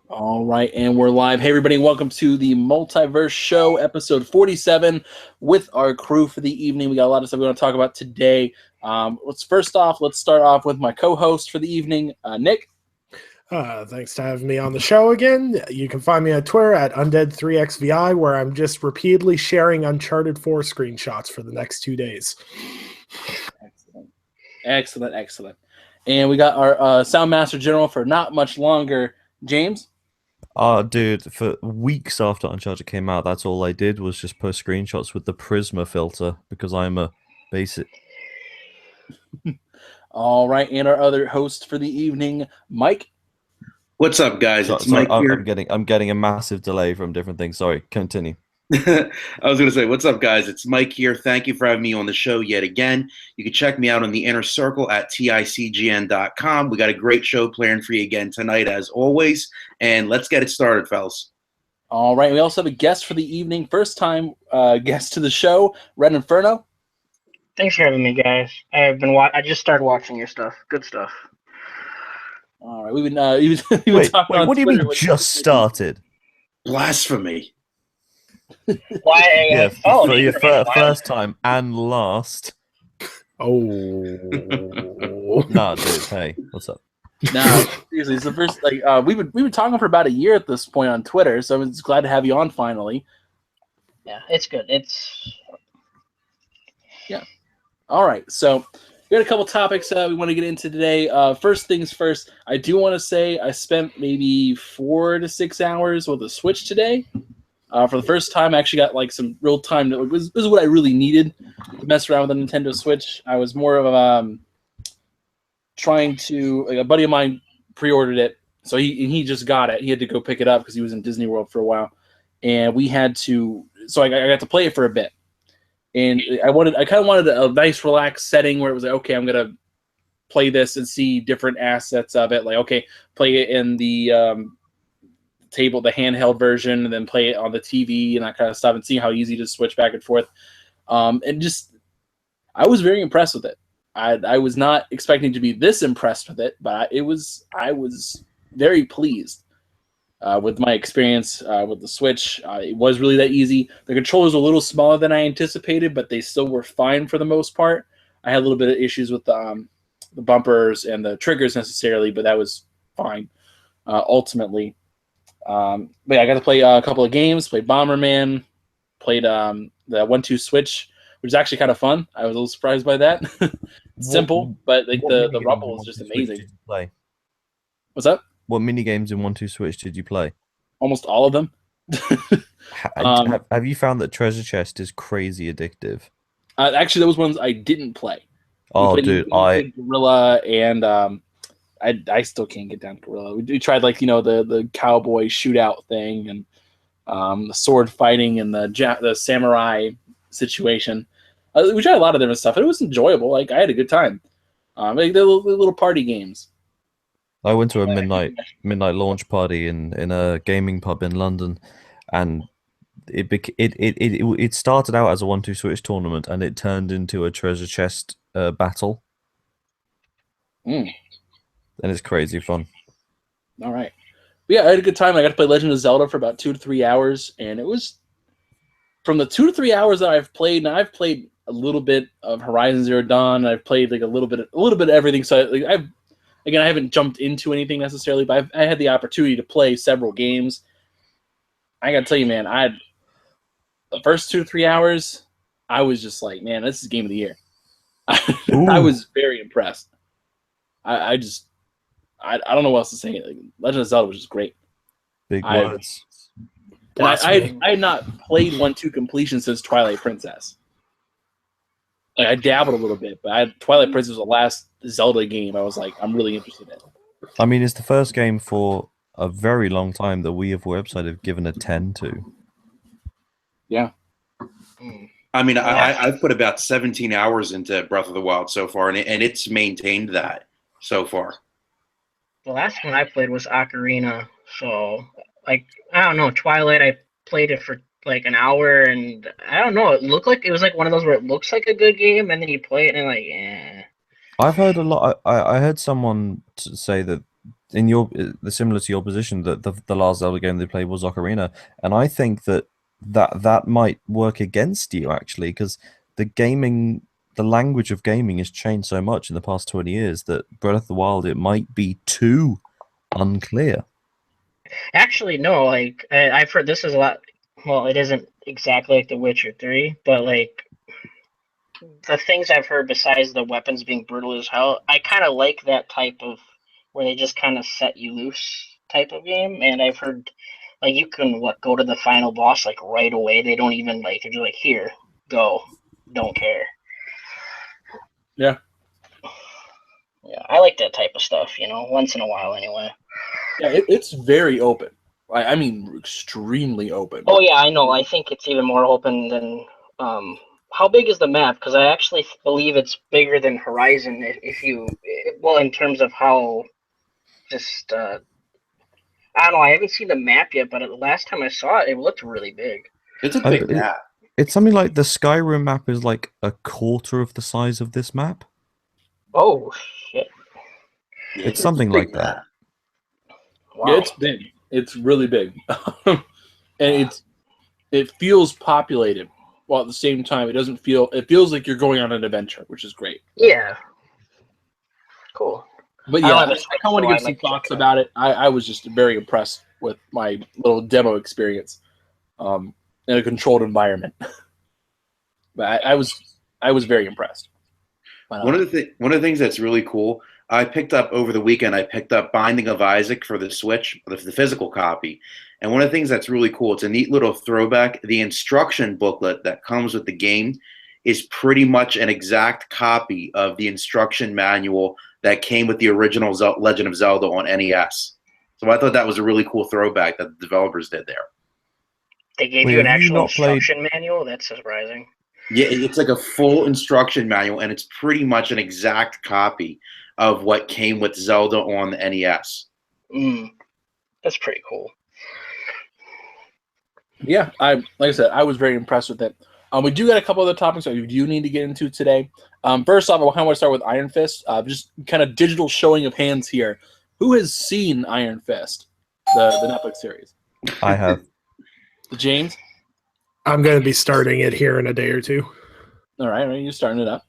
All right, and we're live. Hey, everybody, welcome to the Multiverse Show, episode 47, with our crew for the evening. We got a lot of stuff we want to talk about today. Let's start off with my co-host for the evening, Nick. Thanks for having me on the show again. You can find me on Twitter at Undead3XVI, where I'm just repeatedly sharing Uncharted 4 screenshots for the next 2 days. Excellent. And we got our Sound Master General for not much longer, James. Oh, dude, for weeks after Uncharted came out, that's all I did was just post screenshots with the Prisma filter because I'm a basic. All right, and our other host for the evening, Mike. What's up, guys? It's Sorry, Mike here. I'm getting a massive delay from different things. Sorry, continue. I was going to say, what's up, guys? It's Mike here. Thank you for having me on the show yet again. You can check me out on the Inner Circle at ticgn.com. We got a great show planned for you again tonight, as always. And let's get it started, fellas. All right. We also have a guest for the evening. First time guest to the show, Red Inferno. Thanks for having me, guys. I just started watching your stuff. Good stuff. All right. We've been Wait, talking on what do you Twitter mean just started? Blasphemy. Why? Yeah, for your first time and last. Oh. Nah, dude, hey, what's up? No, seriously, it's the first. We've been talking for about a year at this point on Twitter, so I'm just glad to have you on finally. Yeah, it's good. All right, so we got a couple topics we want to get into today. First things first, I do want to say I spent maybe 4 to 6 hours with the Switch today. For the first time, I actually got some real time. This is what I really needed to mess around with the Nintendo Switch. I was more of trying to. A buddy of mine pre-ordered it, so he just got it. He had to go pick it up because he was in Disney World for a while, and we had to. So I got to play it for a bit, and I kind of wanted a nice, relaxed setting where it was like, okay, I'm gonna play this and see different assets of it. Like, okay, play it in the table, the handheld version, and then play it on the TV and that kind of stuff, and see how easy to switch back and forth. And just, I was very impressed with it. I was not expecting to be this impressed with it, but I was very pleased with my experience with the Switch. It was really that easy. The controllers were a little smaller than I anticipated, but they still were fine for the most part. I had a little bit of issues with the bumpers and the triggers necessarily, but that was fine ultimately. But yeah, I got to play a couple of games. Played Bomberman. Played the 1-2 Switch, which is actually kind of fun. I was a little surprised by that. Simple, but the rumble is just amazing. Did you play? What's up? What mini games in 1-2 Switch did you play? Almost all of them. Have you found that Treasure Chest is crazy addictive? Actually, those ones I didn't play. Oh, dude, I Gorilla and I still can't get down to Gorilla. We tried the cowboy shootout thing and the sword fighting and the samurai situation. We tried a lot of different stuff. It was enjoyable. Like, I had a good time. They're little party games. I went to a midnight launch party in a gaming pub in London, and it started out as a 1-2 Switch tournament, and it turned into a treasure chest battle. And it's crazy fun. All right. But yeah, I had a good time. I got to play Legend of Zelda for about 2 to 3 hours, and it was from the 2 to 3 hours that I've played. Now I've played a little bit of Horizon Zero Dawn. I've played a little bit of everything. So I haven't jumped into anything necessarily, but I had the opportunity to play several games. I got to tell you, man, the first 2 to 3 hours, I was just like, man, this is game of the year. I was very impressed. I don't know what else to say. Legend of Zelda was just great. Big words. I had not played 1-2 completion since Twilight Princess. Like, I dabbled a little bit, but Twilight Princess was the last Zelda game I was like, I'm really interested in. I mean, it's the first game for a very long time that we of website have given a 10 to. Yeah. I mean, I've put about 17 hours into Breath of the Wild so far, and it's maintained that so far. The last one I played was Ocarina, so I don't know, Twilight. I played it for like an hour, and I don't know. It looked like it was like one of those where it looks like a good game, and then you play it, and like, I've heard a lot. I heard someone say that similar to your position, that the last Zelda game they played was Ocarina, and I think that might work against you actually, because the language of gaming has changed so much in the past 20 years that Breath of the Wild, it might be too unclear. Actually, no. Like I've heard this is a lot. Well, it isn't exactly like The Witcher 3, but like the things I've heard besides the weapons being brutal as hell, I kind of like that type of where they just kind of set you loose type of game. And I've heard like you can go to the final boss like right away. They don't even like they're just like here, go, don't care. Yeah. Yeah, I like that type of stuff. Once in a while anyway. Yeah, it's very open. I mean, extremely open. Oh yeah, I know. I think it's even more open than. How big is the map? Because I actually believe it's bigger than Horizon. In terms of how, just I don't know. I haven't seen the map yet, but the last time I saw it, it looked really big. It's a big map. It's something like the Skyrim map is like a quarter of the size of this map. Oh shit! It's something like that. Wow. Yeah, it's big. It's really big, and it feels populated. While at the same time, it feels like you're going on an adventure, which is great. Yeah. Cool. But yeah, I kind of want to give some thoughts about it. I was just very impressed with my little demo experience in a controlled environment. But I was very impressed. One of the things that's really cool, I picked up over the weekend, Binding of Isaac for the Switch, the physical copy. And one of the things that's really cool, it's a neat little throwback. The instruction booklet that comes with the game is pretty much an exact copy of the instruction manual that came with the original Legend of Zelda on NES. So I thought that was a really cool throwback that the developers did there. They gave you an actual instruction manual? That's surprising. Yeah, it's like a full instruction manual, and it's pretty much an exact copy of what came with Zelda on the NES. That's pretty cool. Yeah, like I said, I was very impressed with it. We do got a couple other topics that we do need to get into today. First off, I kind of want to start with Iron Fist. Just kind of digital showing of hands here. Who has seen Iron Fist, the Netflix series? I have. James? I'm going to be starting it here in a day or two. All right, you're starting it up.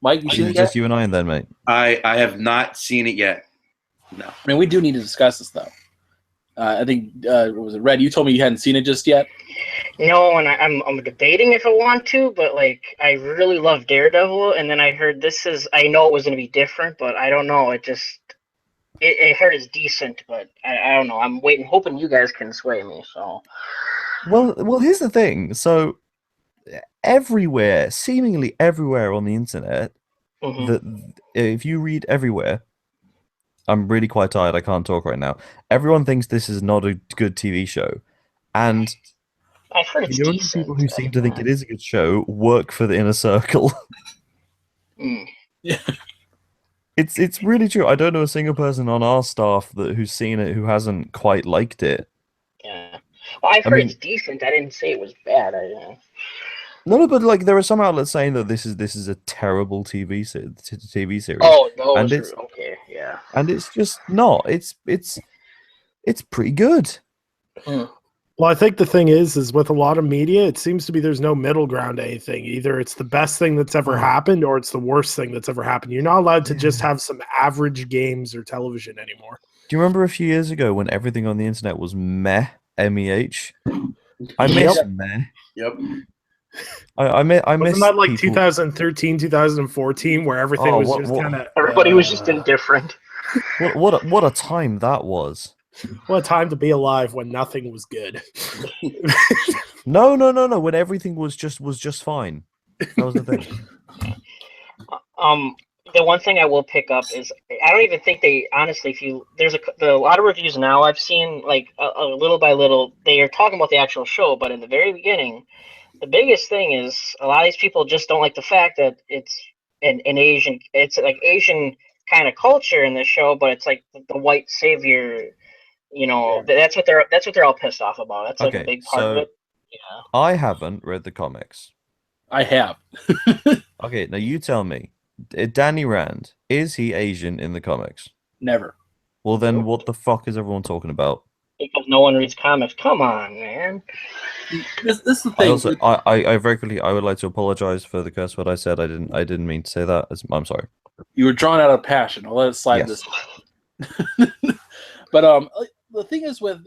Mike, you seen it yet? Just you and I then, mate. I have not seen it yet. No. I mean, we do need to discuss this, though. I think, what was it, Red? You told me you hadn't seen it just yet? No, and I'm debating if I want to, but like I really love Daredevil, and then I heard I know it was going to be different, but I don't know. It heard it's decent, but I don't know. I'm hoping you guys can sway me. So, well, here's the thing. So, seemingly everywhere on the internet, if you read everywhere. I'm really quite tired. I can't talk right now. Everyone thinks this is not a good TV show, and I've heard it's the only decent. people who seem to think it is a good show work for the Inner Circle. Yeah, it's really true. I don't know a single person on our staff who's seen it who hasn't quite liked it. Yeah, well, I've heard it's decent. I didn't say it was bad. No, but like there are some outlets saying that this is a terrible TV series. Oh no, and it's okay, yeah. And it's just not. It's pretty good. Well, I think the thing is with a lot of media, it seems to be there's no middle ground to anything. Either it's the best thing that's ever happened or it's the worst thing that's ever happened. You're not allowed to just have some average games or television anymore. Do you remember a few years ago when everything on the internet was meh, M-E-H? I miss meh. Yep. I miss. Wasn't that like 2013, 2014, where everything was just kind of everybody was just indifferent. What a time that was! What a time to be alive when nothing was good. No. When everything was just fine. That was the thing. The one thing I will pick up is I don't even think they honestly. There's a lot of reviews now I've seen like a little by little they are talking about the actual show, but in the very beginning. The biggest thing is a lot of these people just don't like the fact that it's an Asian, it's like Asian kind of culture in this show, but it's like the white savior, that's what they're all pissed off about. That's like a big part of it. Yeah. I haven't read the comics. I have. Okay, now you tell me, Danny Rand, is he Asian in the comics? Never. Well, then what the fuck is everyone talking about? Because no one reads comics. Come on, man. This is the I thing. also, I very quickly, I would like to apologize for the curse word I said. I didn't mean to say that. I'm sorry. You were drawn out of passion. I'll let it slide Yes. this. But the thing is with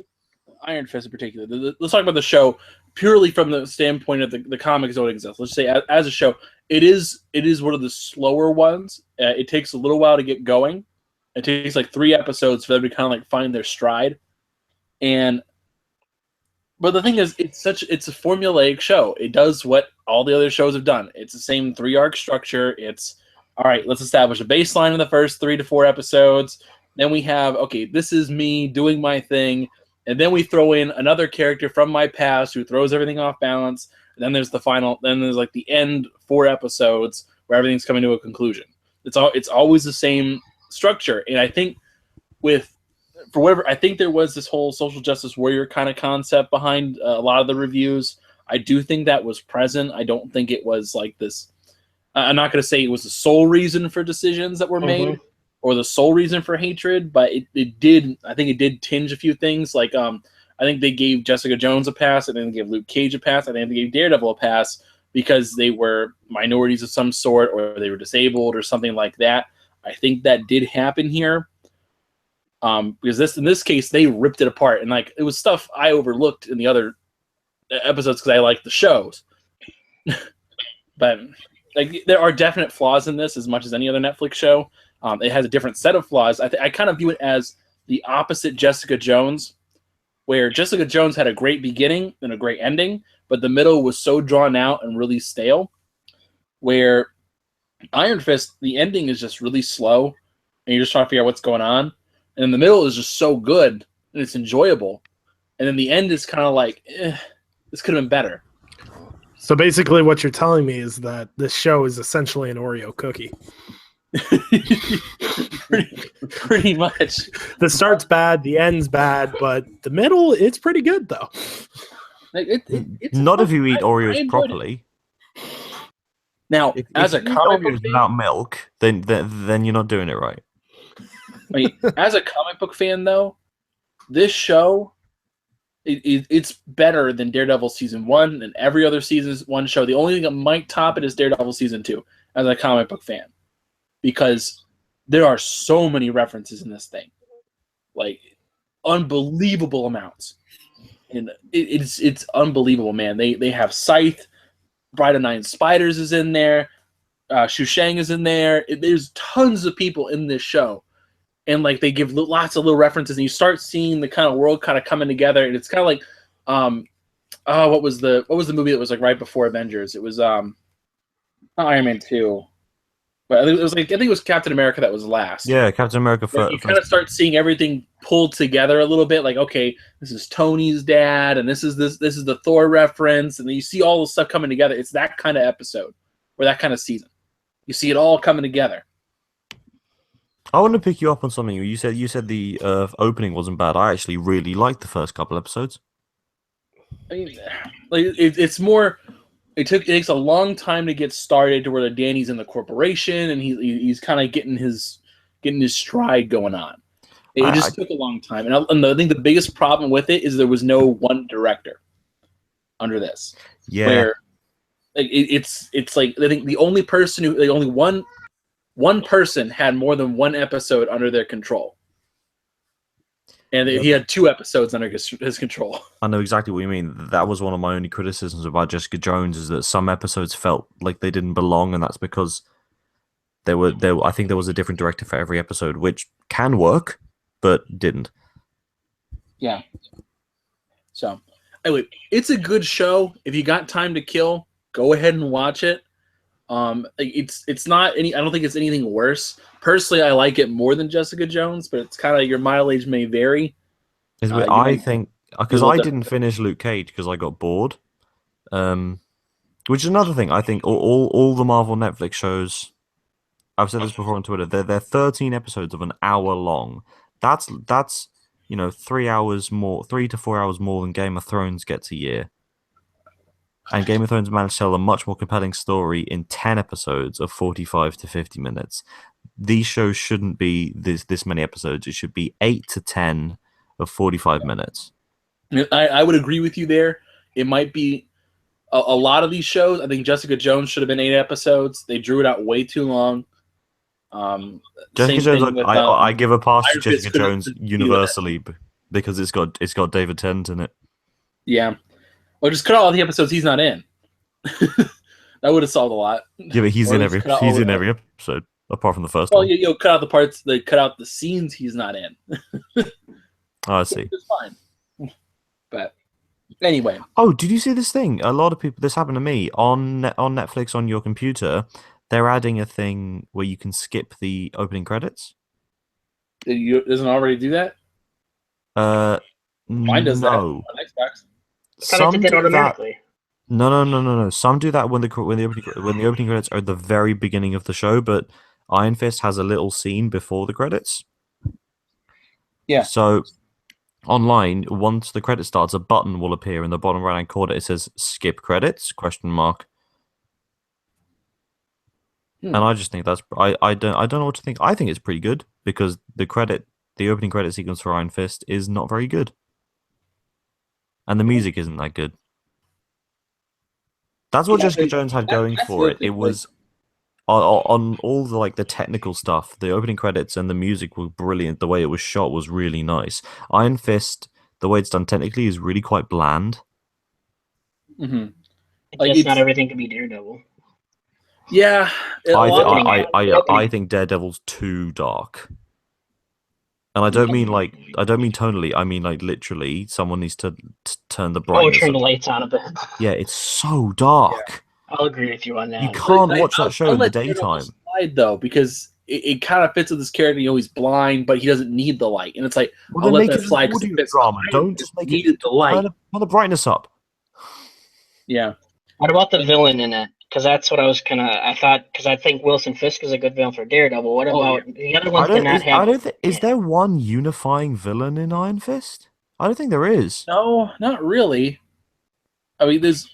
Iron Fist in particular, let's talk about the show purely from the standpoint of the comics don't exist. Let's say as a show, it is one of the slower ones. It takes a little while to get going. It takes like 3 episodes for them to kind of like find their stride. But the thing is, it's a formulaic show. It does what all the other shows have done. It's the same 3-arc structure. It's all right. Let's establish a baseline in the first 3 to 4 episodes. Then we have, okay, this is me doing my thing. And then we throw in another character from my past who throws everything off balance. And then there's like the end 4 episodes where everything's coming to a conclusion. It's always the same structure. And I think I think there was this whole social justice warrior kind of concept behind a lot of the reviews. I do think that was present. I don't think it was like this. I'm not going to say it was the sole reason for decisions that were made or the sole reason for hatred, but it did. I think it did tinge a few things. Like I think they gave Jessica Jones a pass. I think they gave Luke Cage a pass. I think they gave Daredevil a pass because they were minorities of some sort or they were disabled or something like that. I think that did happen here. Because in this case they ripped it apart and like it was stuff I overlooked in the other episodes because I like the shows. But like there are definite flaws in this as much as any other Netflix show. It has a different set of flaws. I kind of view it as the opposite Jessica Jones, where Jessica Jones had a great beginning and a great ending, but the middle was so drawn out and really stale. Where Iron Fist, the ending is just really slow, and you're just trying to figure out what's going on. And in the middle is just so good, and it's enjoyable. And then the end is kind of like, this could have been better. So basically what you're telling me is that this show is essentially an Oreo cookie. pretty much. The start's bad, the end's bad, but the middle, it's pretty good, though. Like, it's not if you eat I Oreos properly. Now, as a comic book fan, without milk, then you're not doing it right. I mean, as a comic book fan, though, this show, it's better than Daredevil Season 1 and every other Season 1 show. The only thing that might top it is Daredevil Season 2 as a comic book fan. Because there are so many references in this thing. Like, unbelievable amounts. And it's unbelievable, man. They have Scythe, Bride of Nine Spiders is in there, Shu Shang is in there. There's tons of people in this show. And like they give lots of little references, and you start seeing the kind of world kind of coming together, and it's kind of like, what was the movie that was like right before Avengers? It was not Iron Man 2, but I think it was Captain America that was last. Yeah, Captain America first. You kind of start seeing everything pulled together a little bit. Like, okay, this is Tony's dad, and this is the Thor reference, and then you see all the stuff coming together. It's that kind of episode or that kind of season. You see it all coming together. I want to pick you up on something. You said the opening wasn't bad. I actually really liked the first couple episodes. I mean, like it's more. It takes a long time to get started to where Danny's in the corporation and he's kind of getting his stride going on. It just took a long time, and I think the biggest problem with it is there was no one director under this. Yeah, where like it's like I think the only person only one person had more than one episode under their control. And he had 2 episodes under his control. I know exactly what you mean. That was one of my only criticisms about Jessica Jones is that some episodes felt like they didn't belong, and that's because I think there was a different director for every episode, which can work, but didn't. Yeah. So, anyway, it's a good show. If you got time to kill, go ahead and watch it. It's not any. I don't think it's anything worse. Personally, I like it more than Jessica Jones, but it's kind of your mileage may vary. I think because I didn't finish Luke Cage because I got bored. Which is another thing. I think all the Marvel Netflix shows. I've said this before on Twitter. They're 13 episodes of an hour long. That's 3 hours more, 3 to 4 hours more than Game of Thrones gets a year. And Game of Thrones managed to tell a much more compelling story in 10 episodes of 45 to 50 minutes. these shows shouldn't be this many episodes. It should be 8 to 10 of 45 minutes. I would agree with you there. It might be a lot of these shows. I think Jessica Jones should have been 8 episodes. They drew it out way too long. Jessica Jones, with, I give a pass to Iron Fist Jessica Jones couldn't do universally because it's got David Tennant in it. Yeah. Well, just cut out all the episodes he's not in. That would have solved a lot. Yeah, but he's in every episode apart from the first well, one. you cut out the parts. They cut out the scenes he's not in. Oh, I see. It's fine. But anyway. Oh, did you see this thing? A lot of people. This happened to me on Netflix on your computer. They're adding a thing where you can skip the opening credits. Doesn't already do that? Mine does that on Xbox. Some did that automatically. No. Some do that when the opening credits are at the very beginning of the show, but Iron Fist has a little scene before the credits. Yeah. So online, once the credit starts, a button will appear in the bottom right-hand corner. It says "Skip Credits?" ? And I just think that's I don't know what to think. I think it's pretty good because the opening credit sequence for Iron Fist is not very good, and the music isn't that good. That's what Jessica Jones had going for it. It was on all the technical stuff. The opening credits and the music were brilliant. The way it was shot was really nice. Iron Fist, the way it's done technically, is really quite bland. Mm-hmm. It's not everything can be Daredevil. Yeah, I think Daredevil's too dark, and I don't mean tonally. I mean literally. Someone needs to turn the brightness. Turn the lights on a bit. Yeah, it's so dark. Yeah. I'll agree with you on that. You can't watch that show in the daytime. Slide, though, because it kind of fits with this character. He's blind, but he doesn't need the light, and it's like I'll let that slide. Drama. Don't just make it the light. Turn the brightness up. Yeah. What about the villain in it? Because that's what I thought. Because I think Wilson Fisk is a good villain for Daredevil. What about the other ones? Is there one unifying villain in Iron Fist? I don't think there is. No, not really. I mean, there's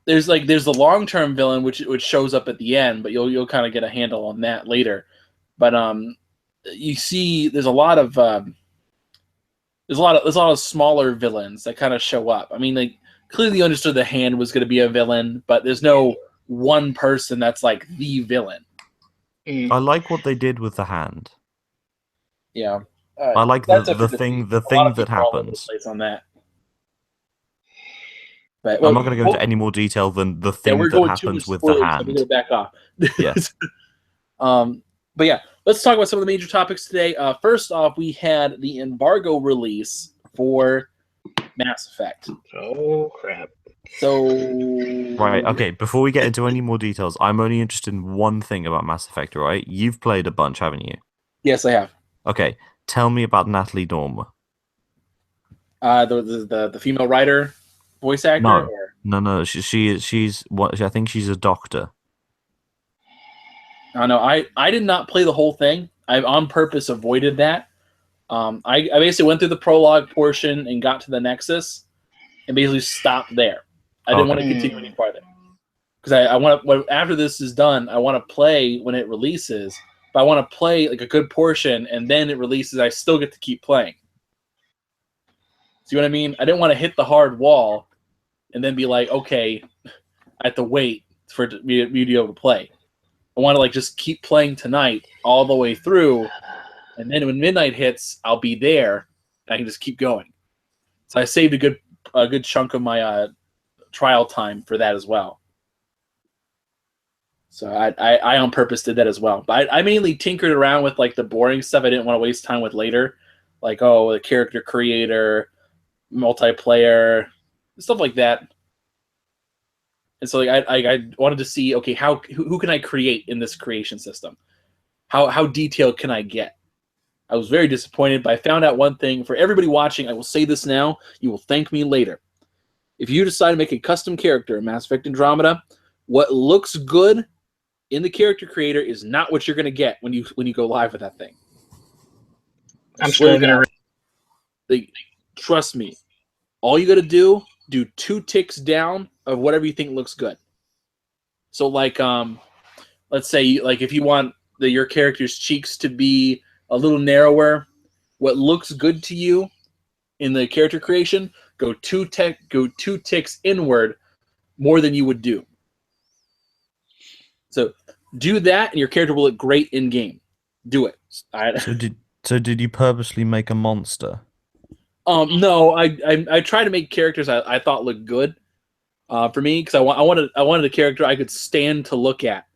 the long-term villain which shows up at the end, but you'll kind of get a handle on that later. But you see, there's a lot of smaller villains that kind of show up. I mean, clearly understood the Hand was going to be a villain, but there's no one person that's like the villain. I like what they did with the Hand. Yeah, I like the thing that happens. On that. But, I'm not going to go into any more detail than the thing that happens with the Hand. So we're going to back off. Yeah. But yeah, let's talk about some of the major topics today. First off, we had the embargo release for Mass Effect. Oh crap! So right, okay. Before we get into any more details, I'm only interested in one thing about Mass Effect. Right? You've played a bunch, haven't you? Yes, I have. Okay, tell me about Natalie Dormer. The female writer, voice actor. No. She's what? I think she's a doctor. No, I did not play the whole thing. I on purpose avoided that. I basically went through the prologue portion and got to the Nexus, and basically stopped there. I didn't want to continue any farther because I want to. After this is done, I want to play when it releases. But I want to play a good portion, and then it releases. I still get to keep playing. See what I mean? I didn't want to hit the hard wall, and then be like, okay, I have to wait for me to be able to play. I want to just keep playing tonight all the way through. And then when midnight hits, I'll be there. And I can just keep going. So I saved a good chunk of my trial time for that as well. So I on purpose did that as well. But I mainly tinkered around with the boring stuff I didn't want to waste time with later. The character creator, multiplayer, stuff like that. And so I wanted to see, okay, who can I create in this creation system? How detailed can I get? I was very disappointed, but I found out one thing. For everybody watching, I will say this now. You will thank me later. If you decide to make a custom character in Mass Effect Andromeda, what looks good in the character creator is not what you're going to get when you go live with that thing. I'm still going to... Trust me. All you got to do 2 ticks down of whatever you think looks good. So let's say if you want your character's cheeks to be a little narrower. What looks good to you in the character creation, go two ticks inward more than you would do. So do that, and your character will look great in game. Do it. So did you purposely make a monster? No, I try to make characters I thought looked good for me, because I wanted a character I could stand to look at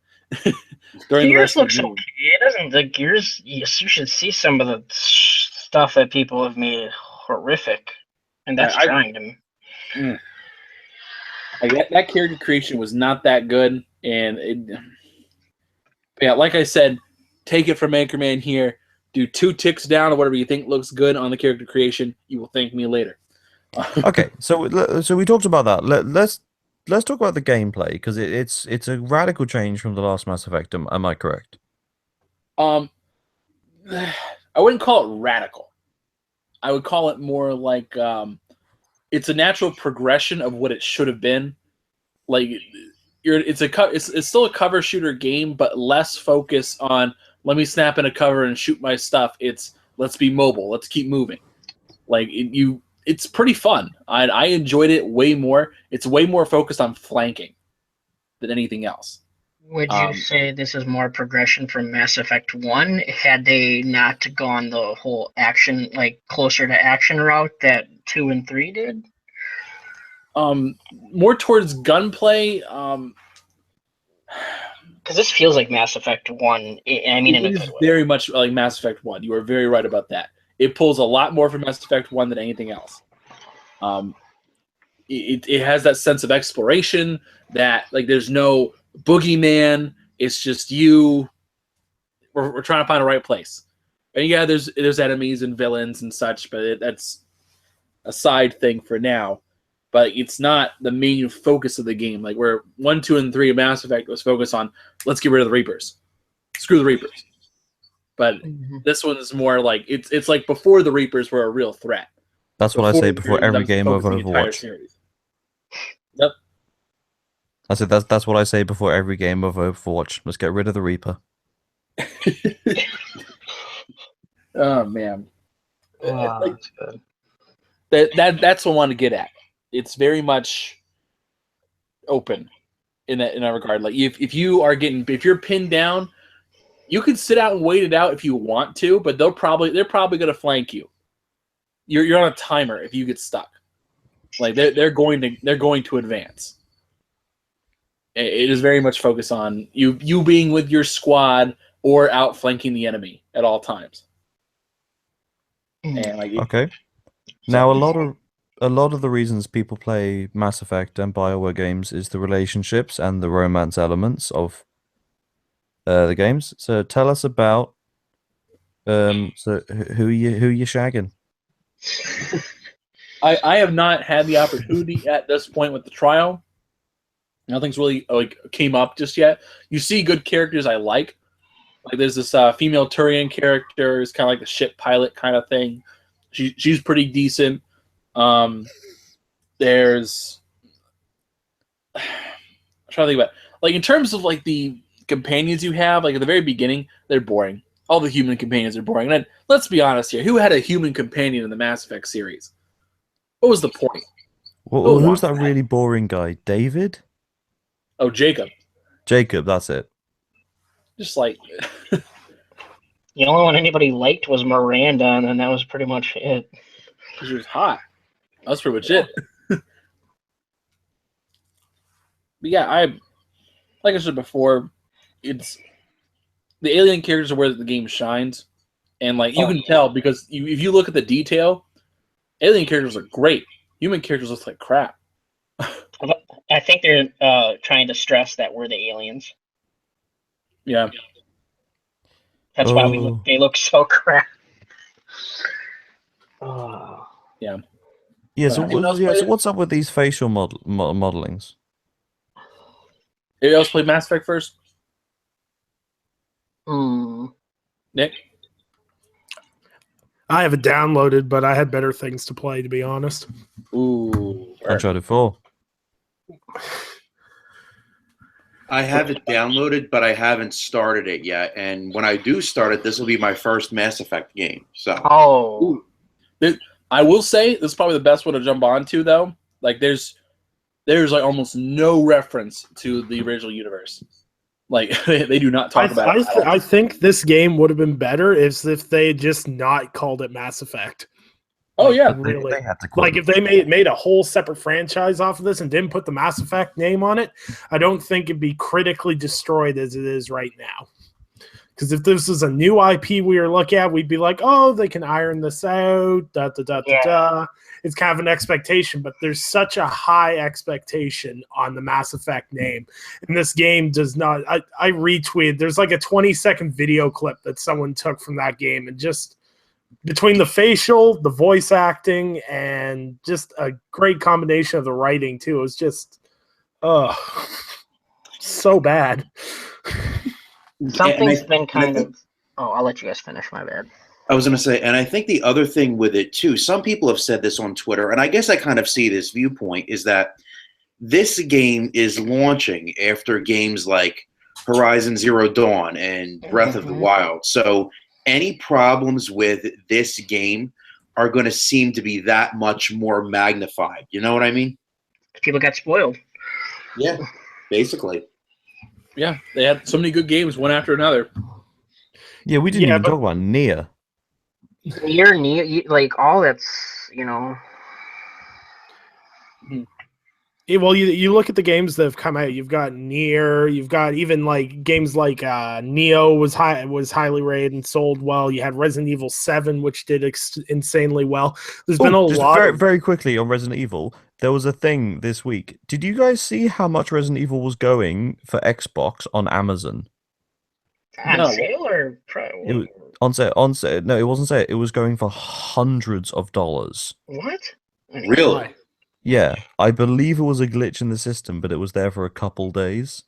during the Gears rest of looks the game. okay. It doesn't. The Gears. You should see some of the stuff that people have made horrific, and that's trying them. That character creation was not that good, and like I said, take it from Anchorman here. Do 2 ticks down or whatever you think looks good on the character creation. You will thank me later. Okay, so we talked about that. Let's talk about the gameplay, because it's a radical change from the last Mass Effect. Am I correct? I wouldn't call it radical. I would call it more like it's a natural progression of what it should have been. Like it's still a cover shooter game, but less focus on let me snap in a cover and shoot my stuff. It's let's be mobile. Let's keep moving. Like it's pretty fun. I enjoyed it way more. It's way more focused on flanking than anything else. Would you say this is more progression from Mass Effect 1 had they not gone the whole action, like closer to action route that 2 and 3 did? More towards gunplay. Because this feels like Mass Effect 1. I mean, in a it good is way. very much like Mass Effect 1. You are very right about that. It pulls a lot more from Mass Effect 1 than anything else. It has that sense of exploration that, like, there's no boogeyman. It's just you. We're trying to find the right place. And yeah, there's enemies and villains and such, but that's a side thing for now. But it's not the main focus of the game. Like where 1, 2, and 3 of Mass Effect was focused on, let's get rid of the Reapers. Screw the Reapers. But this one is more like it's like before the Reapers were a real threat. That's what I say before every game of Overwatch. Yep. I said that's what I say before every game of Overwatch. Let's get rid of the Reaper. Oh man. That's good. That's what I want to get at. It's very much open in that regard. Like if you're pinned down, you can sit out and wait it out if you want to, but they're probably going to flank you. You're on a timer if you get stuck. Like they're going to advance. It is very much focused on you being with your squad or outflanking the enemy at all times. And okay. Now a lot of the reasons people play Mass Effect and BioWare games is the relationships and the romance elements of the games. So tell us about so who you shagging? I have not had the opportunity at this point with the trial. Nothing's really came up just yet. You see good characters I like. Like there's this female Turian character, is kind of like the ship pilot kind of thing. She's pretty decent. There's I'm trying to think about like in terms of like the companions you have, like at the very beginning, they're boring. All the human companions are boring. And let's be honest here, who had a human companion in the Mass Effect series? What was the point? Well, who's that really boring guy? David? Oh, Jacob. Jacob, that's it. Just like the only one anybody liked was Miranda, and then that was pretty much it. She was hot. That's pretty much it. But yeah, like I said before, it's the alien characters are where the game shines, and like you can tell because if you look at the detail, alien characters are great. Human characters look like crap. I think they're trying to stress that we're the aliens. Yeah. That's why they look so crap. Yeah. Yeah. So what's up with these facial modelings? Anybody else play Mass Effect first? Nick? I have it downloaded, but I had better things to play, to be honest. Ooh. Uncharted 4. I have it downloaded, but I haven't started it yet. And when I do start it, this will be my first Mass Effect game. So, Oh, I will say this is probably the best one to jump onto, though. Like, there's like almost no reference to the original universe. Like, they do not talk about it. I think this game would have been better if they had just not called it Mass Effect. Oh yeah, really. They had to call Like it. if they made a whole separate franchise off of this and didn't put the Mass Effect name on it, I don't think it'd be critically destroyed as it is right now. Because if this was a new IP we were looking at, we'd be like, oh, they can iron this out, Yeah. It's kind of an expectation, but there's such a high expectation on the Mass Effect name. And this game does not. I retweeted, there's like a 20-second video clip that someone took from that game, and just between the facial, the voice acting, and just a great combination of the writing too, it was just so bad. something's been kind of. Oh, I'll let you guys finish. My bad. I was going to say, and I think the other thing with it too, some people have said this on Twitter, and I guess I kind of see this viewpoint, is that this game is launching after games like Horizon Zero Dawn and Breath of the Wild. So any problems with this game are going to seem to be that much more magnified. You know what I mean? People got spoiled. Yeah, basically. yeah. They had so many good games, one after another. Yeah, we didn't even talk about Nier. Like all that's, you know. Yeah, well, you look at the games that have come out. You've got Nier. You've got even like games like Neo was highly rated and sold well. You had Resident Evil 7, which did insanely well. There's been a lot. Very quickly on Resident Evil, there was a thing this week. Did you guys see how much Resident Evil was going for Xbox on Amazon? On sale or on sale? No, it wasn't sale. It was going for hundreds of dollars. What? Really? Yeah, I believe it was a glitch in the system, but it was there for a couple days.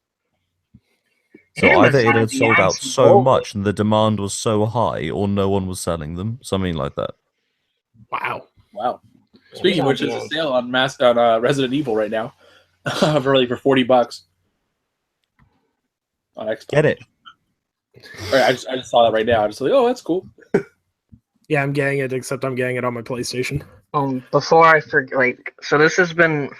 So either it had sold out so much and the demand was so high, or no one was selling them. Something like that. Wow. Speaking of which, there's a sale on Resident Evil right now, for $40 on Xbox. Get it? Right, I just saw that right now. I just like, oh, that's cool. Yeah, I'm getting it, except I'm getting it on my PlayStation. Before I forget, so this has been.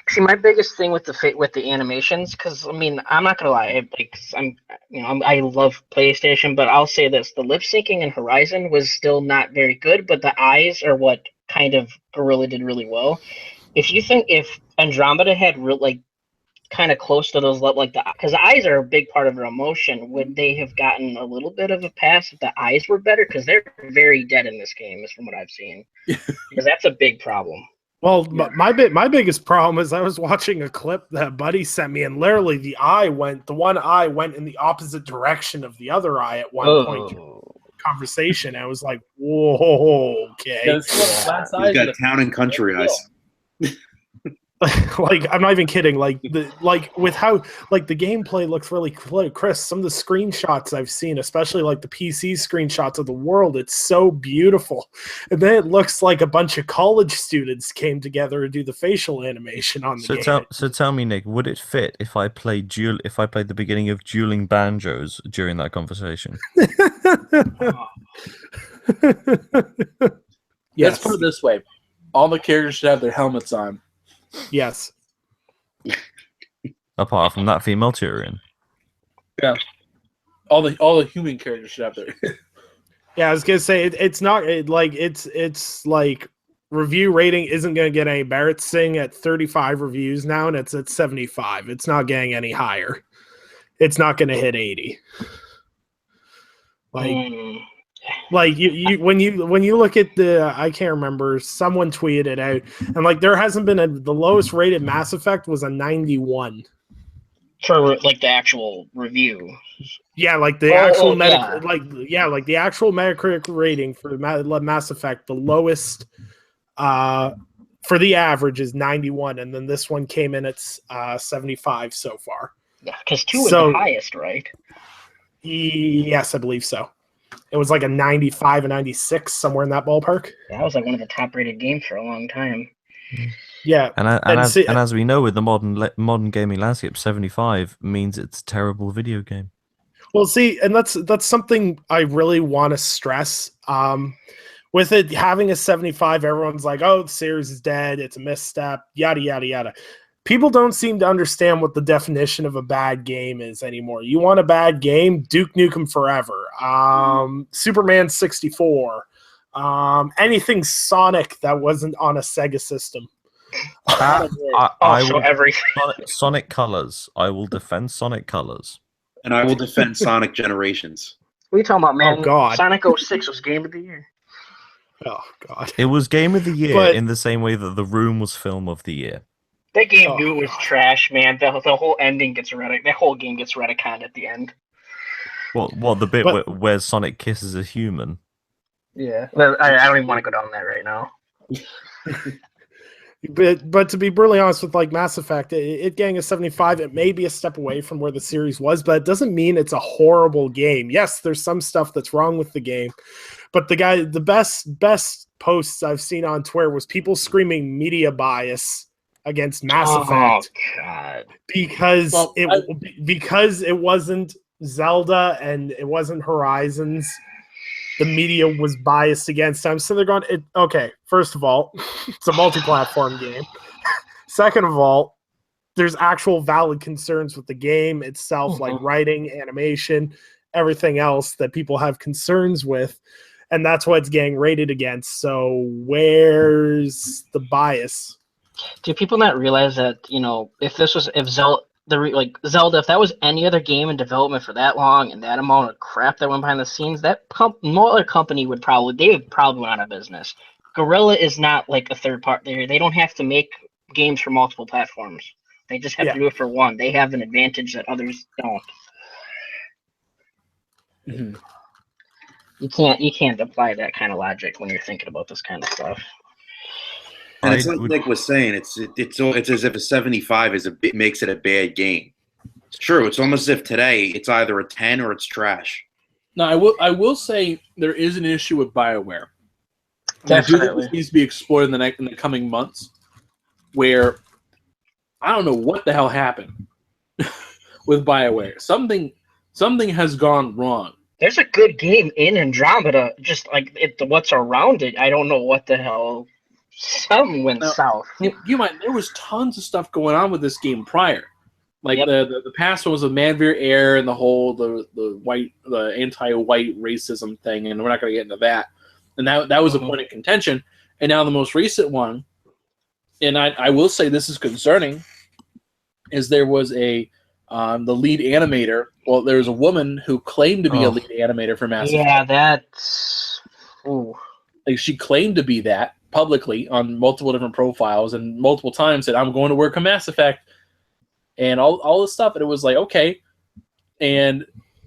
See, my biggest thing with the animations, because I mean, I'm not gonna lie, I love PlayStation, but I'll say this: the lip syncing in Horizon was still not very good, but the eyes are what kind of Gorilla did really well. If Andromeda had kind of close to those because the eyes are a big part of their emotion, would they have gotten a little bit of a pass if the eyes were better? Because they're very dead in this game, is from what I've seen. Because that's a big problem. Well, my biggest problem is I was watching a clip that Buddy sent me, and literally the one eye went in the opposite direction of the other eye at one point during the conversation. I was like, whoa, okay. Yeah, he's got town and country eyes. Like, I'm not even kidding. With how the gameplay looks really crisp. Some of the screenshots I've seen, especially like the PC screenshots of the world, it's so beautiful. And then it looks like a bunch of college students came together to do the facial animation on the game. So tell me, Nick, would it fit if I played the beginning of Dueling Banjos during that conversation? Yes. Let's put it this way: all the characters should have their helmets on. Yes. Apart from that female Tyrion. Yeah. All the human characters should have their. Yeah, I was gonna say it's like review rating isn't gonna get any better. It's sitting at 35 reviews now, and it's at 75. It's not getting any higher. It's not gonna hit 80. Like you when you look at the, I can't remember, someone tweeted it out, and there hasn't been the lowest rated Mass Effect was a 91 for the actual review. Yeah, the actual the actual Metacritic rating for Mass Effect, the lowest for the average is 91, and then this one came in at 75 so far. Yeah, because 2 was the highest, right? Yes, I believe so. It was like a 95 and 96, somewhere in that ballpark. That was one of the top-rated games for a long time. Yeah, And as we know, with the modern gaming landscape, 75 means it's a terrible video game. well, see, and that's something I really want to stress. With it having a 75, everyone's like, "Oh, the series is dead. It's a misstep." Yada yada yada. People don't seem to understand what the definition of a bad game is anymore. You want a bad game? Duke Nukem Forever, Superman 64, anything Sonic that wasn't on a Sega system. I will everything. Sonic Colors. I will defend Sonic Colors. And I will defend Sonic Generations. What are you talking about, man? Oh, God. Sonic 06 was Game of the Year. Oh God! It was Game of the Year But- in the same way that The Room was Film of the Year. That game Oh, knew it was God. trash, man. The whole ending gets that whole game gets retconned at the end. What the bit But- where Sonic kisses a human? Yeah. Well, I don't even want to go down that right now. But to be brutally honest with like Mass Effect, it getting a 75, it may be a step away from where the series was, but it doesn't mean it's a horrible game. Yes, there's some stuff that's wrong with the game, but the best posts I've seen on Twitter was people screaming media bias against Mass Effect God. because it wasn't Zelda and it wasn't Horizons. The media was biased against them. So they're going, okay, first of all, it's a multi-platform game. Second of all, there's actual valid concerns with the game itself, like writing, animation, everything else that people have concerns with. And that's what it's getting rated against. So where's the bias? Do people not realize that, if Zelda, if that was any other game in development for that long and that amount of crap that went behind the scenes, no other company would probably went out of business. Guerrilla is not like a third party. They don't have to make games for multiple platforms. They just have to do it for one. They have an advantage that others don't. Mhm. You can't apply that kind of logic when you're thinking about this kind of stuff. And it's like Nick was saying, it's as if a 75 makes it a bad game. It's true. It's almost as if today it's either a 10 or it's trash. Now, I will say there is an issue with BioWare. And I do think this needs to be explored in the coming months, where I don't know what the hell happened with BioWare. Something has gone wrong. There's a good game in Andromeda, just like what's around it. I don't know what the hell. Something went south. There was tons of stuff going on with this game prior. Like the past one was a Manveer Air and the whole the anti-white racism thing, and we're not going to get into that. And that was a point of contention. And now the most recent one, and I will say this is concerning, is there was the lead animator. Well, there was a woman who claimed to be a lead animator for Mass Effect. Yeah, that's. Ooh. Like she claimed to be that publicly on multiple different profiles and multiple times said, I'm going to work on Mass Effect and all this stuff. And it was like, okay. And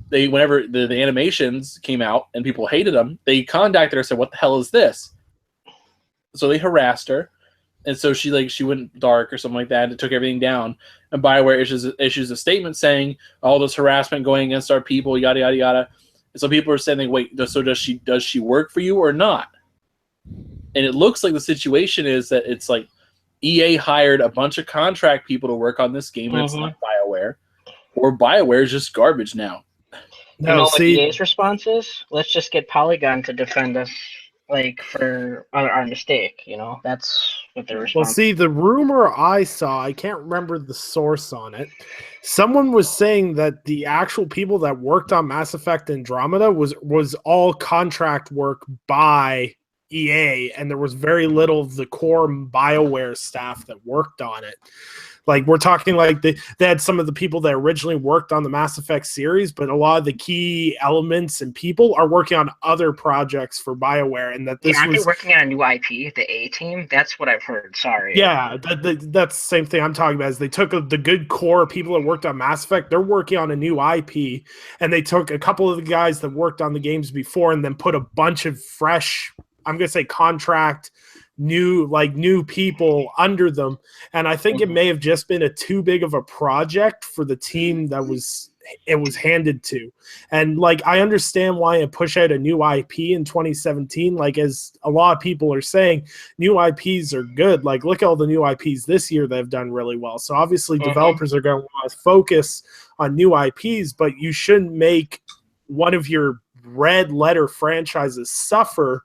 whenever the animations came out and people hated them, they contacted her and said, what the hell is this? So they harassed her. And so she went dark or something like that and took everything down. And BioWare issues a statement saying all this harassment going against our people, yada, yada, yada. And so people are saying, wait, so does she work for you or not? And it looks like the situation is that it's like EA hired a bunch of contract people to work on this game, and it's not BioWare. Or BioWare is just garbage now. You know what EA's response is? Let's just get Polygon to defend us, for our mistake. That's what their response. Well, see, the rumor I saw, I can't remember the source on it. Someone was saying that the actual people that worked on Mass Effect Andromeda was all contract work by EA, and there was very little of the core BioWare staff that worked on it. Like, we're talking like they had some of the people that originally worked on the Mass Effect series, but a lot of the key elements and people are working on other projects for BioWare, and that this was working on a new IP, the A team. That's what I've heard. Sorry. Yeah, that's the same thing I'm talking about. Is they took the good core people that worked on Mass Effect, they're working on a new IP, and they took a couple of the guys that worked on the games before, and then put a bunch of fresh, I'm gonna say contract new people under them. And I think it may have just been too big of a project for the team that it was handed to. And like, I understand why it push out a new IP in 2017. Like, as a lot of people are saying, new IPs are good. Like, look at all the new IPs this year that have done really well. So obviously developers are going to want to focus on new IPs, but you shouldn't make one of your red letter franchises suffer.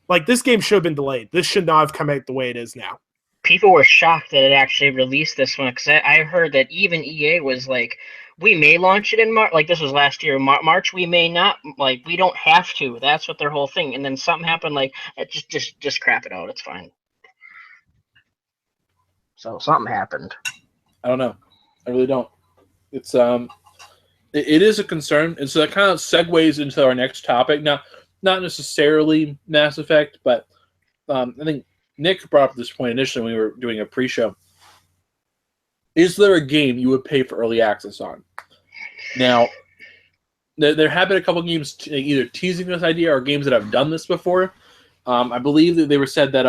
Like, this game should have been delayed. This should not have come out the way it is now. People were shocked that it actually released this one, because I heard that even EA was like, we may launch it in March. Like, this was last year, March. We may not. Like, we don't have to. That's what their whole thing. And then something happened. Like, just crap it out. It's fine. So something happened. I don't know. I really don't. It's it is a concern, and so that kind of segues into our next topic. Now, not necessarily Mass Effect, but I think Nick brought up this point initially when we were doing a pre-show. Is there a game you would pay for early access on? Now, there have been a couple games either teasing this idea or games that have done this before. I believe that they were said that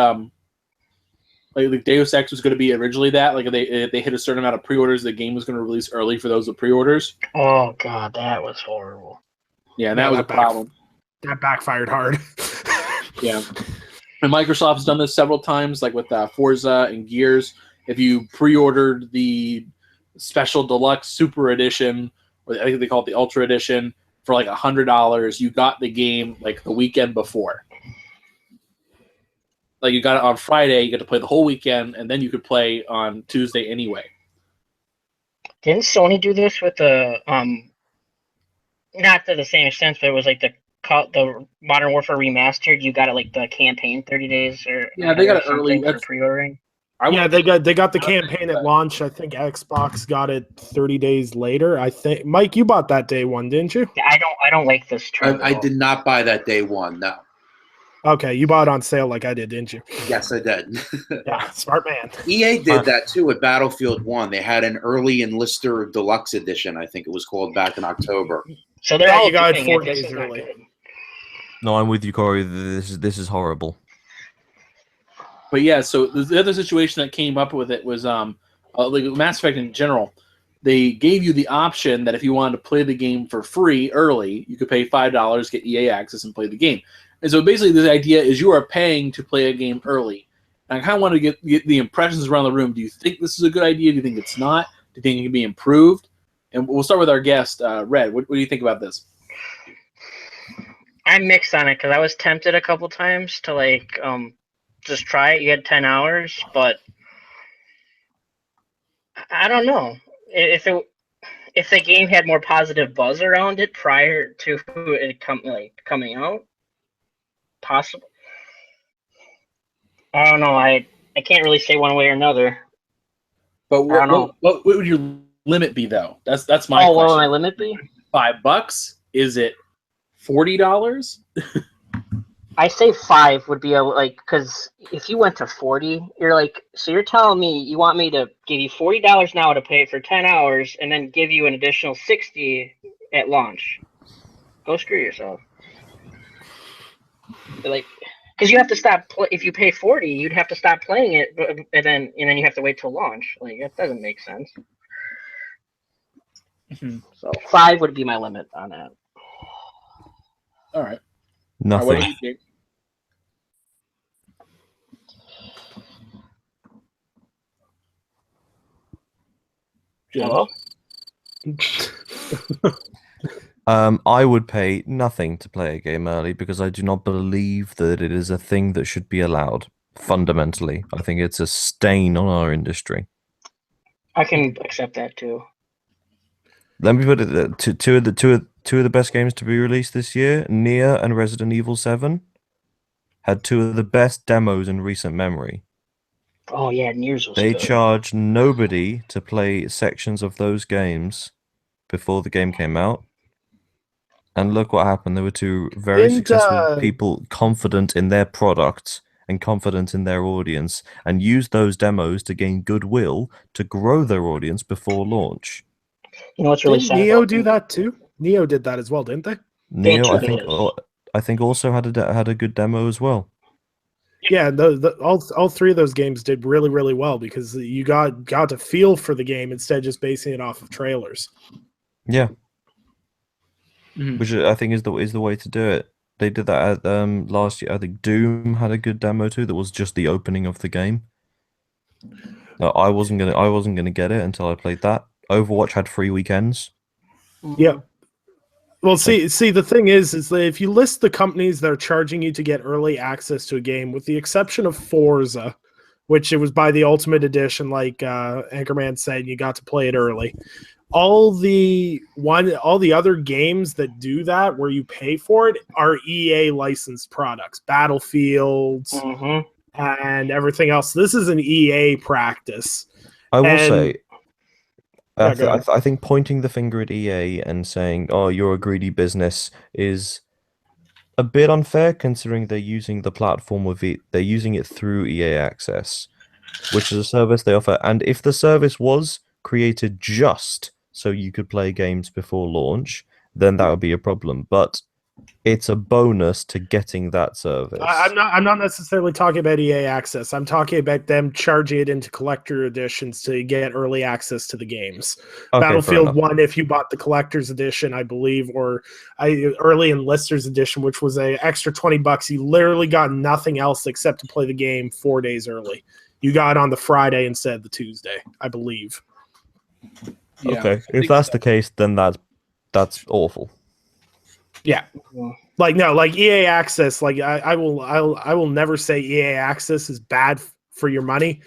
like Deus Ex was going to be originally that. Like, they hit a certain amount of pre-orders, the game was going to release early for those with pre-orders. Oh god, that was horrible. Yeah, and that was a problem. That backfired hard. Yeah. And Microsoft's done this several times, like with Forza and Gears. If you pre-ordered the special deluxe super edition, or I think they call it the ultra edition, for like $100, you got the game like the weekend before. Like, you got it on Friday, you get to play the whole weekend, and then you could play on Tuesday anyway. Didn't Sony do this with the not to the same extent, but it was like the Modern Warfare Remastered? You got it like the campaign 30 days or yeah, they got it early for pre-ordering. Yeah, they got the campaign at launch. I think Xbox got it 30 days later. I think Mike, you bought that day one, didn't you? Yeah, I don't like this trend. I did not buy that day one. No. Okay, you bought it on sale like I did, didn't you? Yes, I did. Yeah, smart man. EA did that too with Battlefield 1. They had an early enlister deluxe edition, I think it was called, back in October. So they're all you got it doing 4 This days is not early. good. No, I'm with you, Corey. This is horrible. But yeah, so the other situation that came up with it was like Mass Effect in general. They gave you the option that if you wanted to play the game for free early, you could pay $5, get EA access, and play the game. And so basically, the idea is you are paying to play a game early. And I kind of want to get the impressions around the room. Do you think this is a good idea? Do you think it's not? Do you think it can be improved? And we'll start with our guest, Red. What do you think about this? I'm mixed on it because I was tempted a couple times to like just try it. You had 10 hours, but I don't know if the game had more positive buzz around it prior to it coming out. Possible. I don't know. I can't really say one way or another. But I don't know. What would your limit be, though? That's my question. What would my limit be? $5? Is it $40? I say 5 would be because if you went to 40, you're like, so you're telling me you want me to give you $40 now to pay for 10 hours and then give you an additional 60 at launch? Go screw yourself. Like, because you have to stop. If you pay 40, you'd have to stop playing it, and then you have to wait till launch. Like, that doesn't make sense. Mm-hmm. So 5 would be my limit on that. All right. Nothing. What do you think? Hello? I would pay nothing to play a game early because I do not believe that it is a thing that should be allowed. Fundamentally, I think it's a stain on our industry. I can accept that too. Let me put it: two of the best games to be released this year, Nier and Resident Evil 7, had two of the best demos in recent memory. Oh yeah, Nier's was They good. charged nobody to play sections of those games before the game came out. And look what happened. There were two very successful people confident in their product and confident in their audience and used those demos to gain goodwill to grow their audience before launch. You know what's really Didn't sad? Neo about do them? that too? Neo did that as well, didn't they? Neo, two I think also had a good demo as well. Yeah, all three of those games did really, really well because you got to feel for the game instead of just basing it off of trailers. Yeah, Mhm. which I think is the way to do it. They did that at last year. I think Doom had a good demo too. That was just the opening of the game. I wasn't gonna get it until I played that. Overwatch had free weekends. Yeah. Well, Like- see, the thing is that if you list the companies that are charging you to get early access to a game, with the exception of Forza, which it was by the Ultimate Edition, like Anchorman said, you got to play it early. All the other games that do that, where you pay for it, are EA licensed products, Battlefield and everything else. This is an EA practice. I will And- say, Yeah, go ahead. I think pointing the finger at EA and saying, "Oh, you're a greedy business," is a bit unfair considering they're using the platform of it. They're using it through EA Access, which is a service they offer. And if the service was created just so you could play games before launch, then that would be a problem. But it's a bonus to getting that service. I'm not necessarily talking about EA Access. I'm talking about them charging it into collector editions to get early access to the games. Okay, fair Battlefield enough. 1, if you bought the collector's edition, I believe, or early enlisters edition, which was an extra $20, you literally got nothing else except to play the game 4 days early. You got it on the Friday instead of the Tuesday, I believe. Yeah, Okay, I if think that's so. the case, then that's awful. Yeah. Like no, like EA Access, like I will never say EA Access is bad for your money.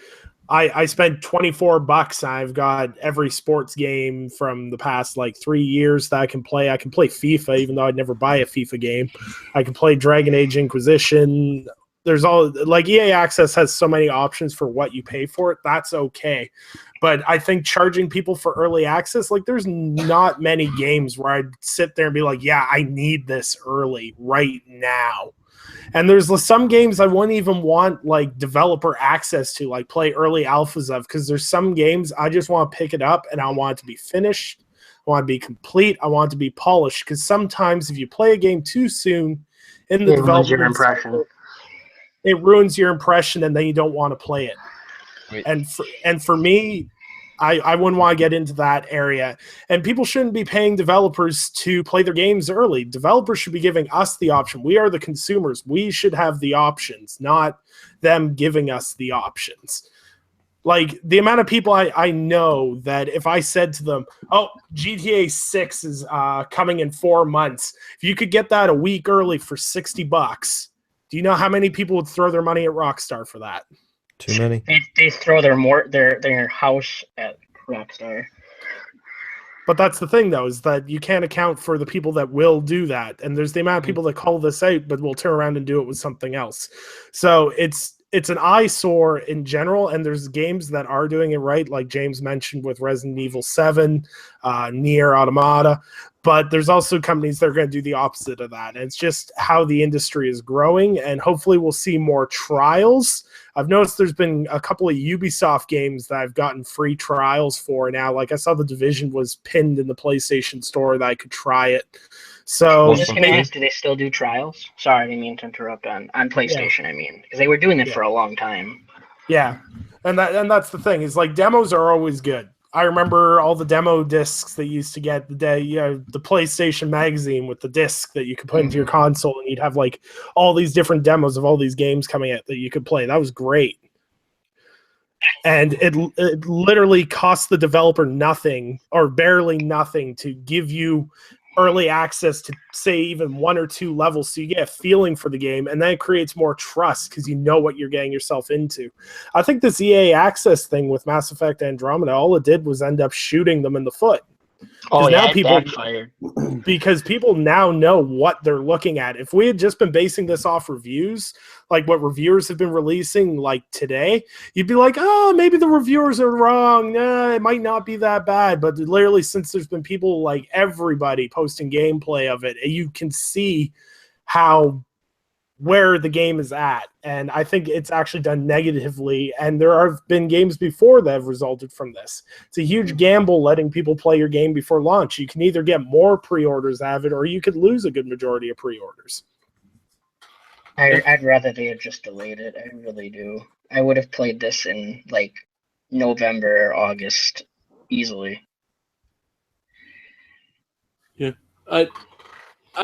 I spent $24. I've got every sports game from the past like 3 years that I can play. I can play FIFA, even though I'd never buy a FIFA game. I can play Dragon Age Inquisition. There's all like EA Access has so many options for what you pay for it. That's okay. But I think charging people for early access, like there's not many games where I'd sit there and be like, yeah, I need this early right now. And there's some games I wouldn't even want like developer access to, like play early alphas of, because there's some games I just want to pick it up and I want it to be finished. I want it to be complete. I want it to be polished. Because sometimes if you play a game too soon in the It ruins your development impression. cycle, it ruins your impression and then you don't want to play it. Right. And for me, I wouldn't want to get into that area. And people shouldn't be paying developers to play their games early. Developers should be giving us the option. We are the consumers. We should have the options, not them giving us the options. Like the amount of people I know that if I said to them, oh, GTA 6 is coming in 4 months. If you could get that a week early for $60, do you know how many people would throw their money at Rockstar for that? Too many. They throw their house at Rockstar. But that's the thing, though, is that you can't account for the people that will do that. And there's the amount of people that call this out, but will turn around and do it with something else. So it's an eyesore in general, and there's games that are doing it right, like James mentioned with Resident Evil 7, Nier Automata. But there's also companies that are going to do the opposite of that. And it's just how the industry is growing, and hopefully we'll see more trials. I've noticed there's been a couple of Ubisoft games that I've gotten free trials for now. Like I saw The Division was pinned in the PlayStation Store that I could try it. So I was just going to ask, do they still do trials? Sorry, I didn't mean to interrupt on PlayStation, I mean. Because they were doing it for a long time. Yeah. And that's the thing, is like demos are always good. I remember all the demo discs that you used to get the PlayStation magazine with the disc that you could put into your console, and you'd have like all these different demos of all these games coming out that you could play. That was great. And it literally cost the developer nothing or barely nothing to give you early access to, say, even 1 or 2 levels, so you get a feeling for the game, and then it creates more trust because you know what you're getting yourself into. I think this EA Access thing with Mass Effect Andromeda, all it did was end up shooting them in the foot. Oh, now yeah, people- it backfired. Because people now know what they're looking at. If we had just been basing this off reviews, like what reviewers have been releasing like today, you'd be like, oh, maybe the reviewers are wrong. Nah, it might not be that bad. But literally, since there's been people like everybody posting gameplay of it, you can see where the game is at. And I think it's actually done negatively. And there have been games before that have resulted from this. It's a huge gamble letting people play your game before launch. You can either get more pre-orders out of it, or you could lose a good majority of pre-orders. I'd rather they had just delayed it. I really do. I would have played this in like November or August easily. Yeah. I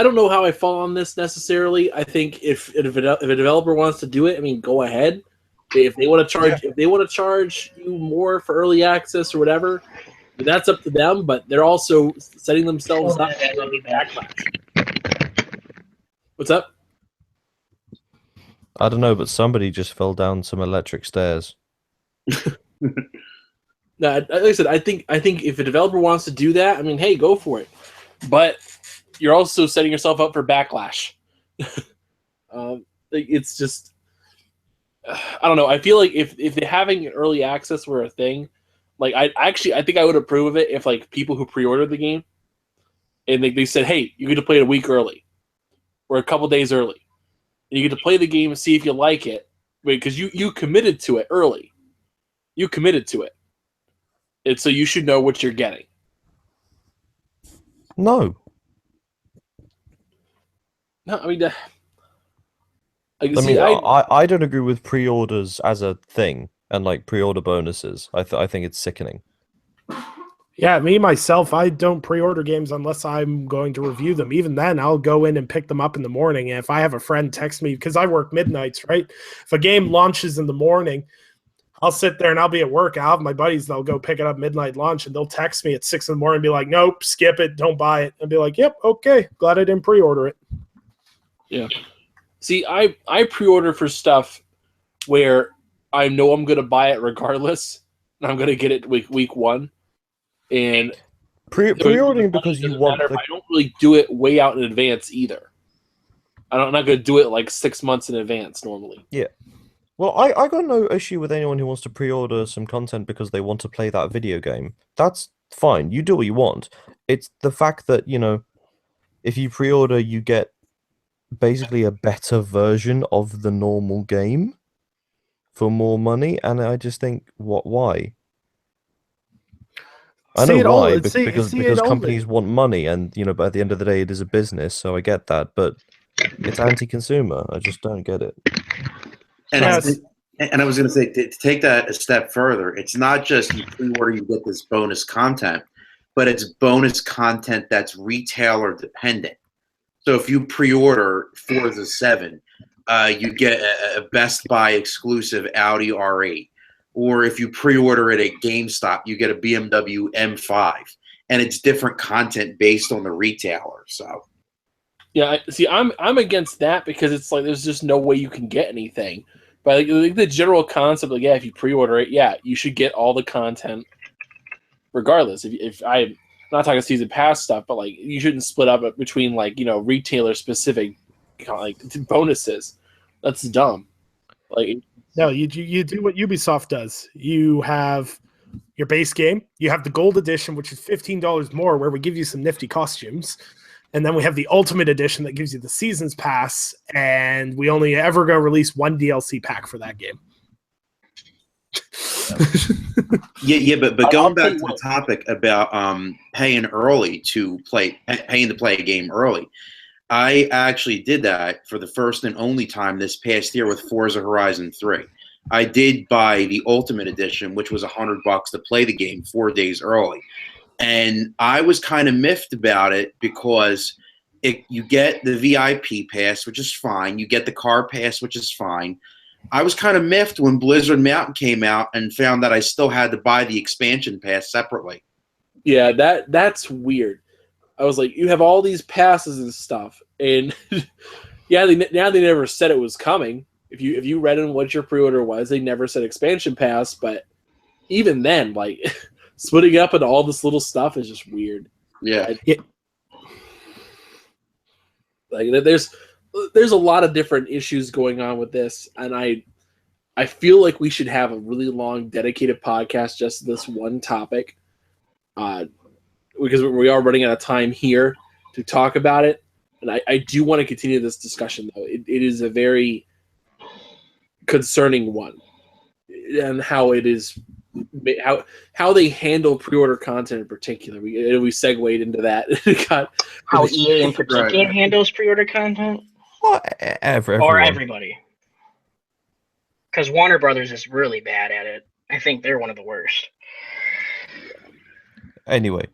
don't know how I fall on this necessarily. I think if a developer wants to do it, I mean, go ahead. If they want to charge you more for early access or whatever, that's up to them. But they're also setting themselves up for backlash. What's up? I don't know, but somebody just fell down some electric stairs. No, like I said, I think if a developer wants to do that, I mean, hey, go for it. But you're also setting yourself up for backlash. It's just, I don't know. I feel like if having early access were a thing, like I think I would approve of it if like people who pre-ordered the game and they said, hey, you get to play it a week early or a couple days early, and you get to play the game and see if you like it, because you committed to it early. You committed to it, and so you should know what you're getting. No. No, I mean, I don't agree with pre-orders as a thing and like pre-order bonuses. I think it's sickening. Yeah, me myself, I don't pre-order games unless I'm going to review them. Even then, I'll go in and pick them up in the morning. And if I have a friend text me, because I work midnights, right? If a game launches in the morning, I'll sit there and I'll be at work. I'll have my buddies, they'll go pick it up midnight launch, and they'll text me at 6 in the morning and be like, nope, skip it, don't buy it. And be like, yep, okay, glad I didn't pre-order it. Yeah. See, I pre-order for stuff where I know I'm going to buy it regardless, and I'm going to get it week one. And pre-ordering because you want. I don't really do it way out in advance either. I'm not going to do it like 6 months in advance normally. Yeah. Well, I got no issue with anyone who wants to pre-order some content because they want to play that video game. That's fine. You do what you want. It's the fact that, you know, if you pre-order, you get basically a better version of the normal game for more money, and I just think, why? I know why, because companies want money, and you know, but at the end of the day, it is a business, so I get that, but it's anti-consumer. I just don't get it. And I was going to say, to take that a step further, it's not just you pre-order, you get this bonus content, but it's bonus content that's retailer dependent. So if you pre-order Forza 7, you get a Best Buy exclusive Audi R8. Or if you pre-order it at GameStop, you get a BMW M5. And it's different content based on the retailer. So, yeah, see, I'm against that because it's like there's just no way you can get anything. But like the general concept, like, yeah, if you pre-order it, yeah, you should get all the content regardless. If I'm not talking season pass stuff, but like you shouldn't split up between like, you know, retailer specific like bonuses. That's dumb. Like, no, you do what Ubisoft does. You have your base game. You have the gold edition, which is $15 more, where we give you some nifty costumes. And then we have the ultimate edition that gives you the season's pass, and we only ever go release one DLC pack for that game. but going back to the topic about paying to play a game early, I actually did that for the first and only time this past year with Forza Horizon 3. I did buy the Ultimate Edition, which was $100 to play the game 4 days early. And I was kind of miffed about it because you get the VIP pass, which is fine. You get the car pass, which is fine. I was kind of miffed when Blizzard Mountain came out and found that I still had to buy the expansion pass separately. Yeah, that's weird. I was like, you have all these passes and stuff, and yeah, they never said it was coming. If you read in what your pre-order was, they never said expansion pass. But even then, like splitting up into all this little stuff is just weird. Yeah. Like there's a lot of different issues going on with this, and I feel like we should have a really long dedicated podcast just to this one topic. Because we are running out of time here to talk about it. And I do want to continue this discussion, though. It is a very concerning one. And how it is, how they handle pre-order content in particular. We segued into that. How EA in particular handles pre-order content? Well, or everyone. everybody. Because Warner Brothers is really bad at it. I think they're one of the worst. Anyway,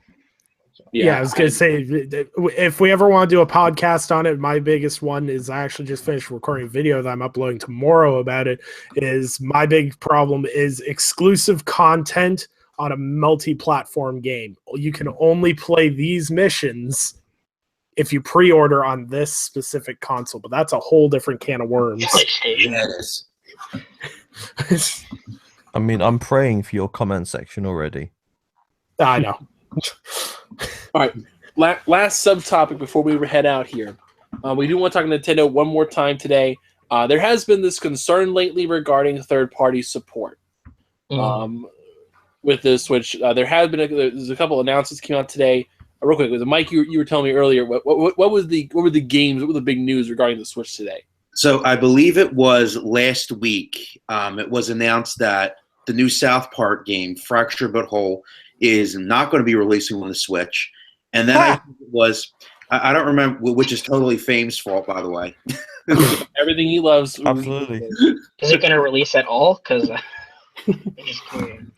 Yeah, I was gonna say, if we ever want to do a podcast on it, my biggest one is I actually just finished recording a video that I'm uploading tomorrow about it. Is my big problem is exclusive content on a multi-platform game. You can only play these missions if you pre-order on this specific console, but that's a whole different can of worms. PlayStation. Yeah, it is. I mean, I'm praying for your comment section already. I know. All right, last subtopic before we head out here. We do want to talk Nintendo one more time today. There has been this concern lately regarding third-party support with the Switch. There's a couple announcements came out today. Real quick, with Mike, you were telling me earlier what were the games? What were the big news regarding the Switch today? So I believe it was last week. It was announced that the new South Park game, Fracture But Whole, is not going to be releasing on the Switch. And then I think it was, I don't remember, which is totally Fame's fault, by the way. Everything he loves. Absolutely. Is it going to release at all? Because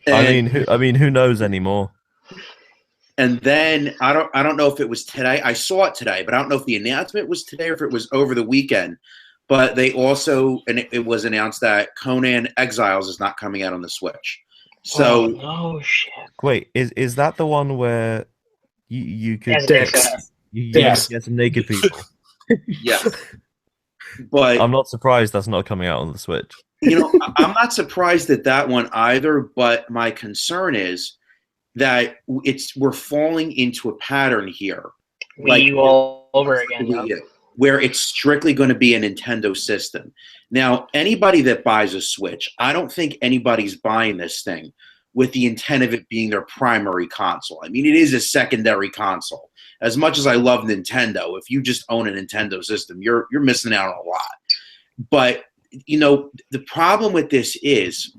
I mean, who knows anymore? And then I don't know if it was today. I saw it today, but I don't know if the announcement was today or if it was over the weekend. But they also, and it was announced that Conan Exiles is not coming out on the Switch. So, oh shit! Wait, is that the one where you could you get some naked people? yeah. But I'm not surprised that's not coming out on the Switch. You know, I'm not surprised at that one either. But my concern is that we're falling into a pattern here, like all over again, where it's strictly going to be a Nintendo system. Now, anybody that buys a Switch, I don't think anybody's buying this thing with the intent of it being their primary console. I mean, it is a secondary console. As much as I love Nintendo, if you just own a Nintendo system, you're missing out on a lot. But, you know, the problem with this is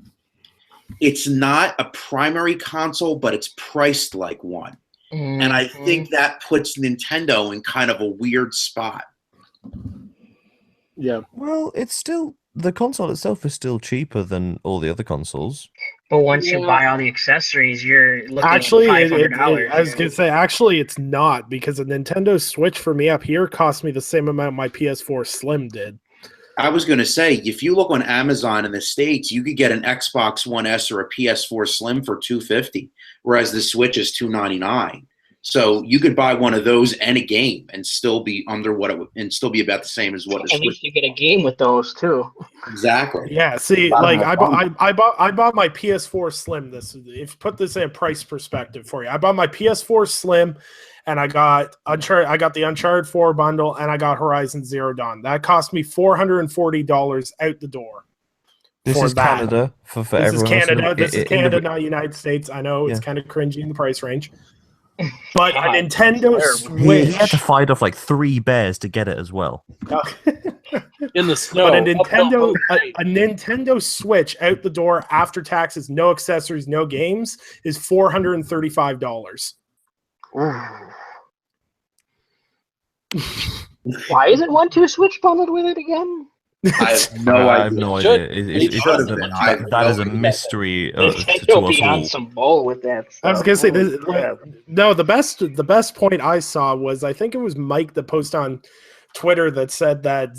it's not a primary console, but it's priced like one. Mm-hmm. And I think that puts Nintendo in kind of a weird spot. Yeah. Well, it's still, the console itself is still cheaper than all the other consoles. But once you buy all the accessories, you're looking at $500. I was going to say, actually, it's not, because a Nintendo Switch for me up here cost me the same amount my PS4 Slim did. I was going to say, if you look on Amazon in the States, you could get an Xbox One S or a PS4 Slim for $250, whereas the Switch is $299. So you could buy one of those and a game and still be under what it would, and still be about the same as what the Switch. At least you get a game with those too. Exactly. Yeah. See, like I bought my PS4 Slim. If put this in price perspective for you, I bought my PS4 Slim, and I got Uncharted. I got the Uncharted 4 bundle, and I got Horizon Zero Dawn. That cost me $440 out the door. This is Canada for this everyone. Is Canada. This is Canada, not United States. I know it's kind of cringy in the price range. But a Nintendo Switch. He had to fight off like 3 bears to get it as well. In the snow. But a Nintendo Switch out the door after taxes, no accessories, no games, is $435. Why isn't 1-2 Switch bundled with it again? I have no idea. That is a mystery to us all. Some ball with that stuff. I was gonna say this. No, the best point I saw was, I think it was Mike that posted on Twitter that said that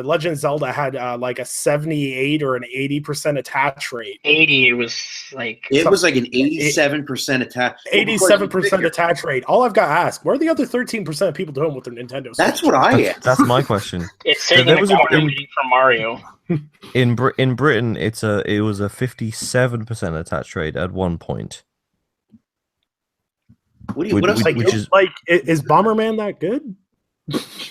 Legend of Zelda had like a 78 or an 80% attach rate. 80, it was like an 87% attach. 87% attach rate. All I've got to ask: where are the other 13% of people doing with their Nintendo Switch? That's what I asked. That's my question. It's saying it was for Mario. In Britain, it was a 57% attach rate at one point. What else? Is Bomberman that good?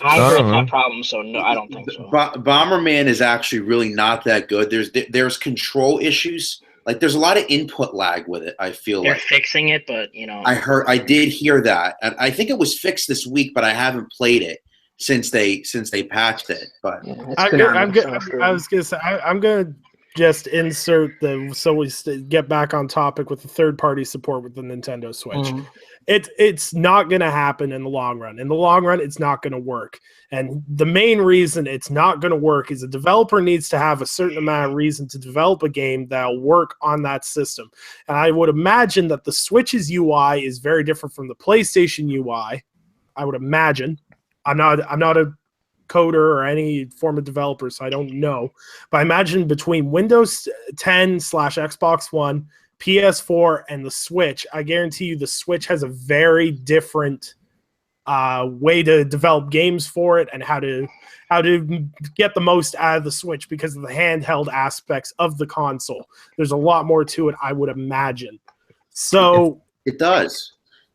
I don't have problems, so no, I don't think so. Bomberman is actually really not that good. There's control issues. Like there's a lot of input lag with it. I feel they're fixing it, but you know, I did hear that, and I think it was fixed this week, but I haven't played it since they patched it. But I was gonna say I'm gonna just insert so we get back on topic with the third-party support with the Nintendo Switch. Mhm. It's not going to happen in the long run. In the long run, it's not going to work. And the main reason it's not going to work is a developer needs to have a certain amount of reason to develop a game that'll work on that system. And I would imagine that the Switch's UI is very different from the PlayStation UI. I would imagine. I'm not a coder or any form of developer, so I don't know. But I imagine between Windows 10/Xbox One, PS4, and the Switch, I guarantee you the Switch has a very different way to develop games for it and how to get the most out of the Switch because of the handheld aspects of the console. There's a lot more to it, I would imagine. So it does.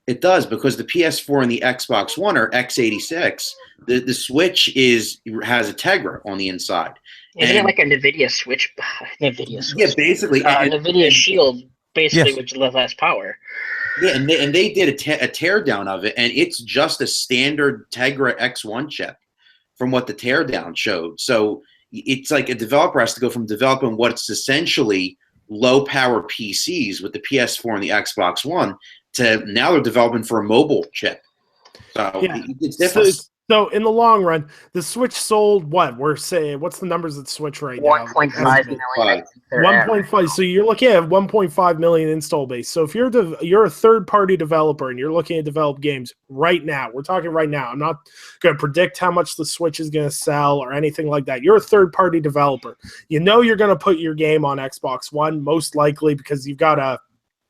It does, because the PS4 and the Xbox One are x86. The Switch has a Tegra on the inside. Isn't it like a NVIDIA Switch? NVIDIA Switch. Yeah, basically. NVIDIA Shield, basically, which less power. Yeah, and they did a teardown of it, and it's just a standard Tegra X1 chip from what the teardown showed. So it's like a developer has to go from developing what's essentially low-power PCs with the PS4 and the Xbox One to now they're developing for a mobile chip. So it's different. So in the long run, the Switch sold what? What's the numbers at Switch right now? 1.5 million. 1.5. So you're looking at 1.5 million install base. So if you're a third-party developer and you're looking to develop games right now, we're talking right now. I'm not going to predict how much the Switch is going to sell or anything like that. You're a third-party developer. You know you're going to put your game on Xbox One, most likely because you've got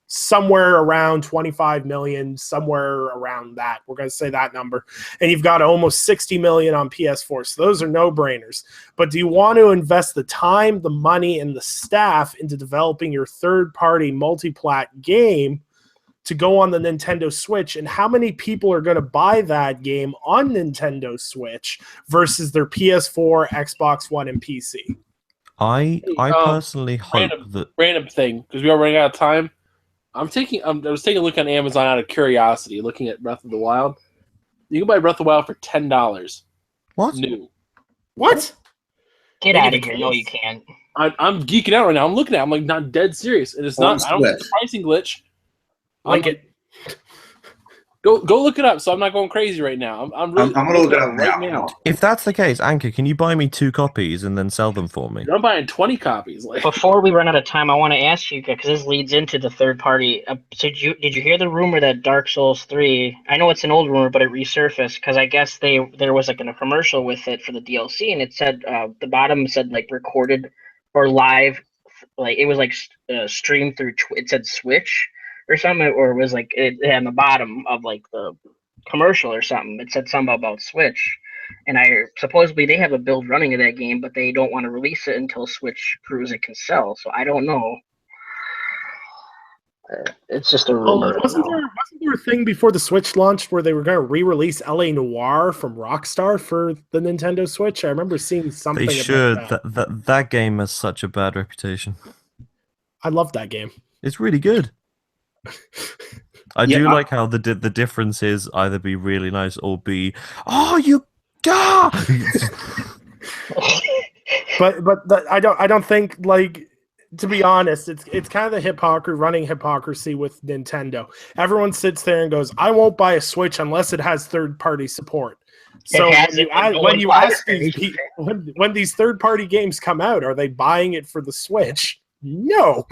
somewhere around 25 million, somewhere around that. We're going to say that number. And you've got almost 60 million on PS4. So those are no-brainers. But do you want to invest the time, the money, and the staff into developing your third-party multi-plat game to go on the Nintendo Switch? And how many people are going to buy that game on Nintendo Switch versus their PS4, Xbox One, and PC? I personally hope random thing, because we are running out of time. I was taking a look on Amazon out of curiosity, looking at Breath of the Wild. You can buy Breath of the Wild for $10. What? New. What? Get out of here! No, you can't. I'm geeking out right now. I'm looking at it. I'm like not dead serious. And it's not. I don't think it's a pricing glitch. Like it. Go look it up. So I'm not going crazy right now. I'm gonna look it up right now. If that's the case, Anchor, can you buy me 2 copies and then sell them for me? I'm buying 20 copies. Before we run out of time, I want to ask you, because this leads into the third party. So did you hear the rumor that Dark Souls 3? I know it's an old rumor, but it resurfaced because I guess there was like a commercial with it for the DLC, and it said the bottom said like recorded or live, like it was like streamed through. It said Switch or something, or it was like it on the bottom of like the commercial or something. It said something about Switch, and supposedly they have a build running of that game, but they don't want to release it until Switch proves it can sell. So I don't know. It's just a rumor. Wasn't there a thing before the Switch launched where they were going to re-release LA Noire from Rockstar for the Nintendo Switch? I remember seeing something. They should. About that game has such a bad reputation. I love that game. It's really good. I do like how the difference is either be really nice or be you but I don't think, like, to be honest, it's kind of the running hypocrisy with Nintendo. Everyone sits there and goes, I won't buy a Switch unless it has third-party support. So when you ask these people, when these third-party games come out, are they buying it for the Switch? No,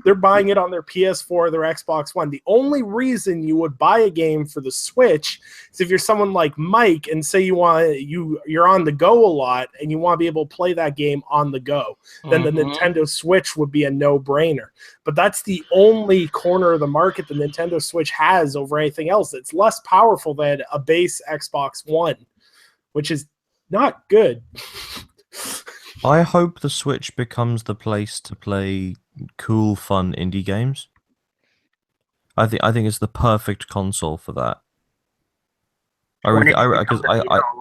they're buying it on their PS4, their Xbox One. The only reason you would buy a game for the Switch is if you're someone like Mike and say you're on the go a lot and you want to be able to play that game on the go. Then the Nintendo Switch would be a no-brainer. But that's the only corner of the market the Nintendo Switch has over anything else. It's less powerful than a base Xbox One, which is not good. I hope the Switch becomes the place to play cool, fun indie games. I think it's the perfect console for that. All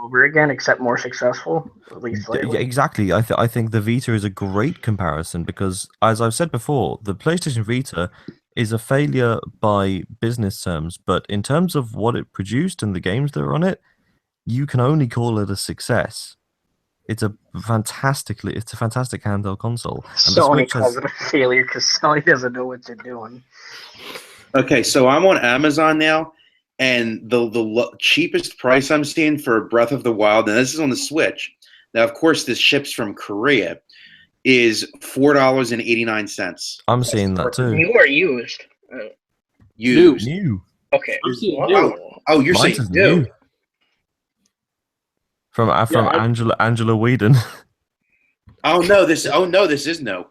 over again, except more successful. At least lately. Exactly. I think the Vita is a great comparison because, as I've said before, the PlayStation Vita is a failure by business terms, but in terms of what it produced and the games that are on it, you can only call it a success. It's a fantastic handheld console. And the Sony Switch calls has it a failure because Sony doesn't know what they're doing. Okay, so I'm on Amazon now, and the cheapest price I'm seeing for Breath of the Wild, and this is on the Switch. Now, of course, this ships from Korea, is $4.89. I'm seeing that too. New or used? Used. New. Okay. I'm seeing Wow. new. Oh, you're Mine saying says new. new. From I- Angela Whedon. Oh no, this is no.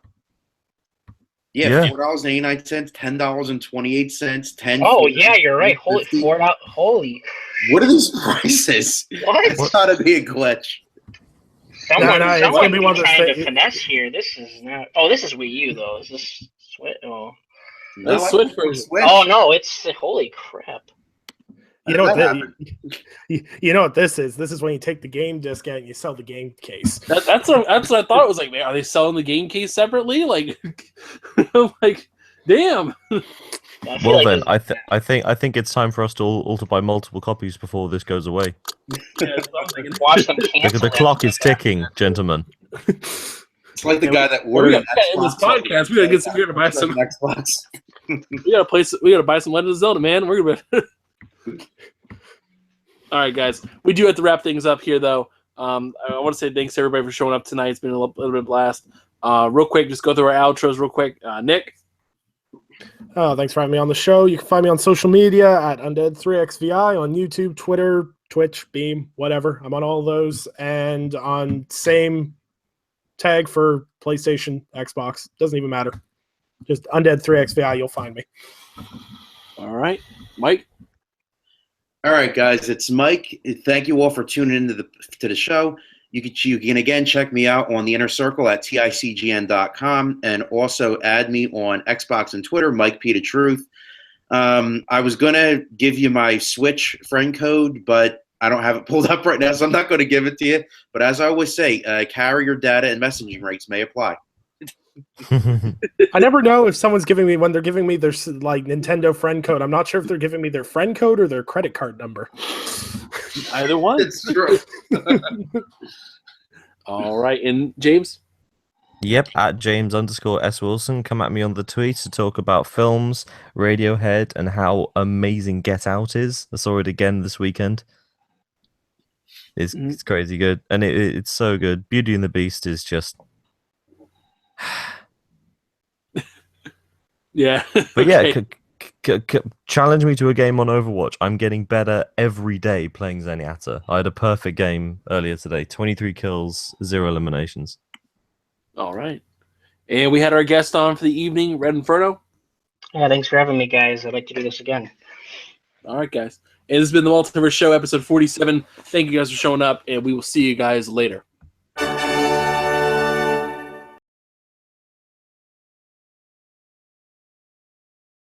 Yeah, Yeah. $4.89, $10.28, Oh yeah, you're right. Holy $10.50. Holy. What are these prices? What? It's gotta be a glitch. Someone, no, it's someone gonna be one of those trying to things- finesse here. This is not. Oh, this is Wii U though. Is this Switch? Oh. That's I Switch want version. Switch. Oh no, it's holy crap. You know How what? did that happen? You know what this is? This is when you take the game disc out and you sell the game case. That's what I thought. It was like, man, are they selling the game case separately? Like, I'm like, damn. I feel Well like then, this- I think it's time for us to all to buy multiple copies before this goes away. watch them The, cancel. the that clock is stuff. ticking, gentlemen. It's like the guy that We ordered got an in this Xbox. podcast. We gotta buy some. Xbox. We gotta buy some Legend of Zelda, man. We're gonna. All right, guys. We do have to wrap things up here, though. I want to say thanks to everybody for showing up tonight. It's been a little bit of blast. Real quick, just go through our outros real quick. Nick. Oh, thanks for having me on the show. You can find me on social media at Undead3XVI on YouTube, Twitter, Twitch, Beam, whatever. I'm on all those. And on same tag for PlayStation, Xbox. Doesn't even matter. Just Undead3XVI, you'll find me. All right, Mike. All right, guys, it's Mike. Thank you all for tuning into the show. You can again check me out on the Inner Circle at ticgn.com and also add me on Xbox and Twitter, Mike P. The Truth. I was going to give you my Switch friend code, but I don't have it pulled up right now, so I'm not going to give it to you. But as I always say, carrier data and messaging rates may apply. I never know if someone's giving me, when they're giving me their like Nintendo friend code. I'm not sure if they're giving me their friend code or their credit card number. Either one. It's true. All right, and James. Yep, at James_S Wilson. Come at me on the tweet to talk about films, Radiohead, and how amazing Get Out is. I saw it again this weekend. It's crazy good, and it's so good. Beauty and the Beast is just. Yeah. But yeah, Okay. challenge me to a game on Overwatch. I'm getting better every day playing Zenyatta. I had a perfect game earlier today. 23 kills, 0 eliminations. All right. And we had our guest on for the evening, Red Inferno. Yeah, thanks for having me, guys. I'd like to do this again. All right, guys. And this has been the Multiverse Show, episode 47. Thank you guys for showing up, and we will see you guys later.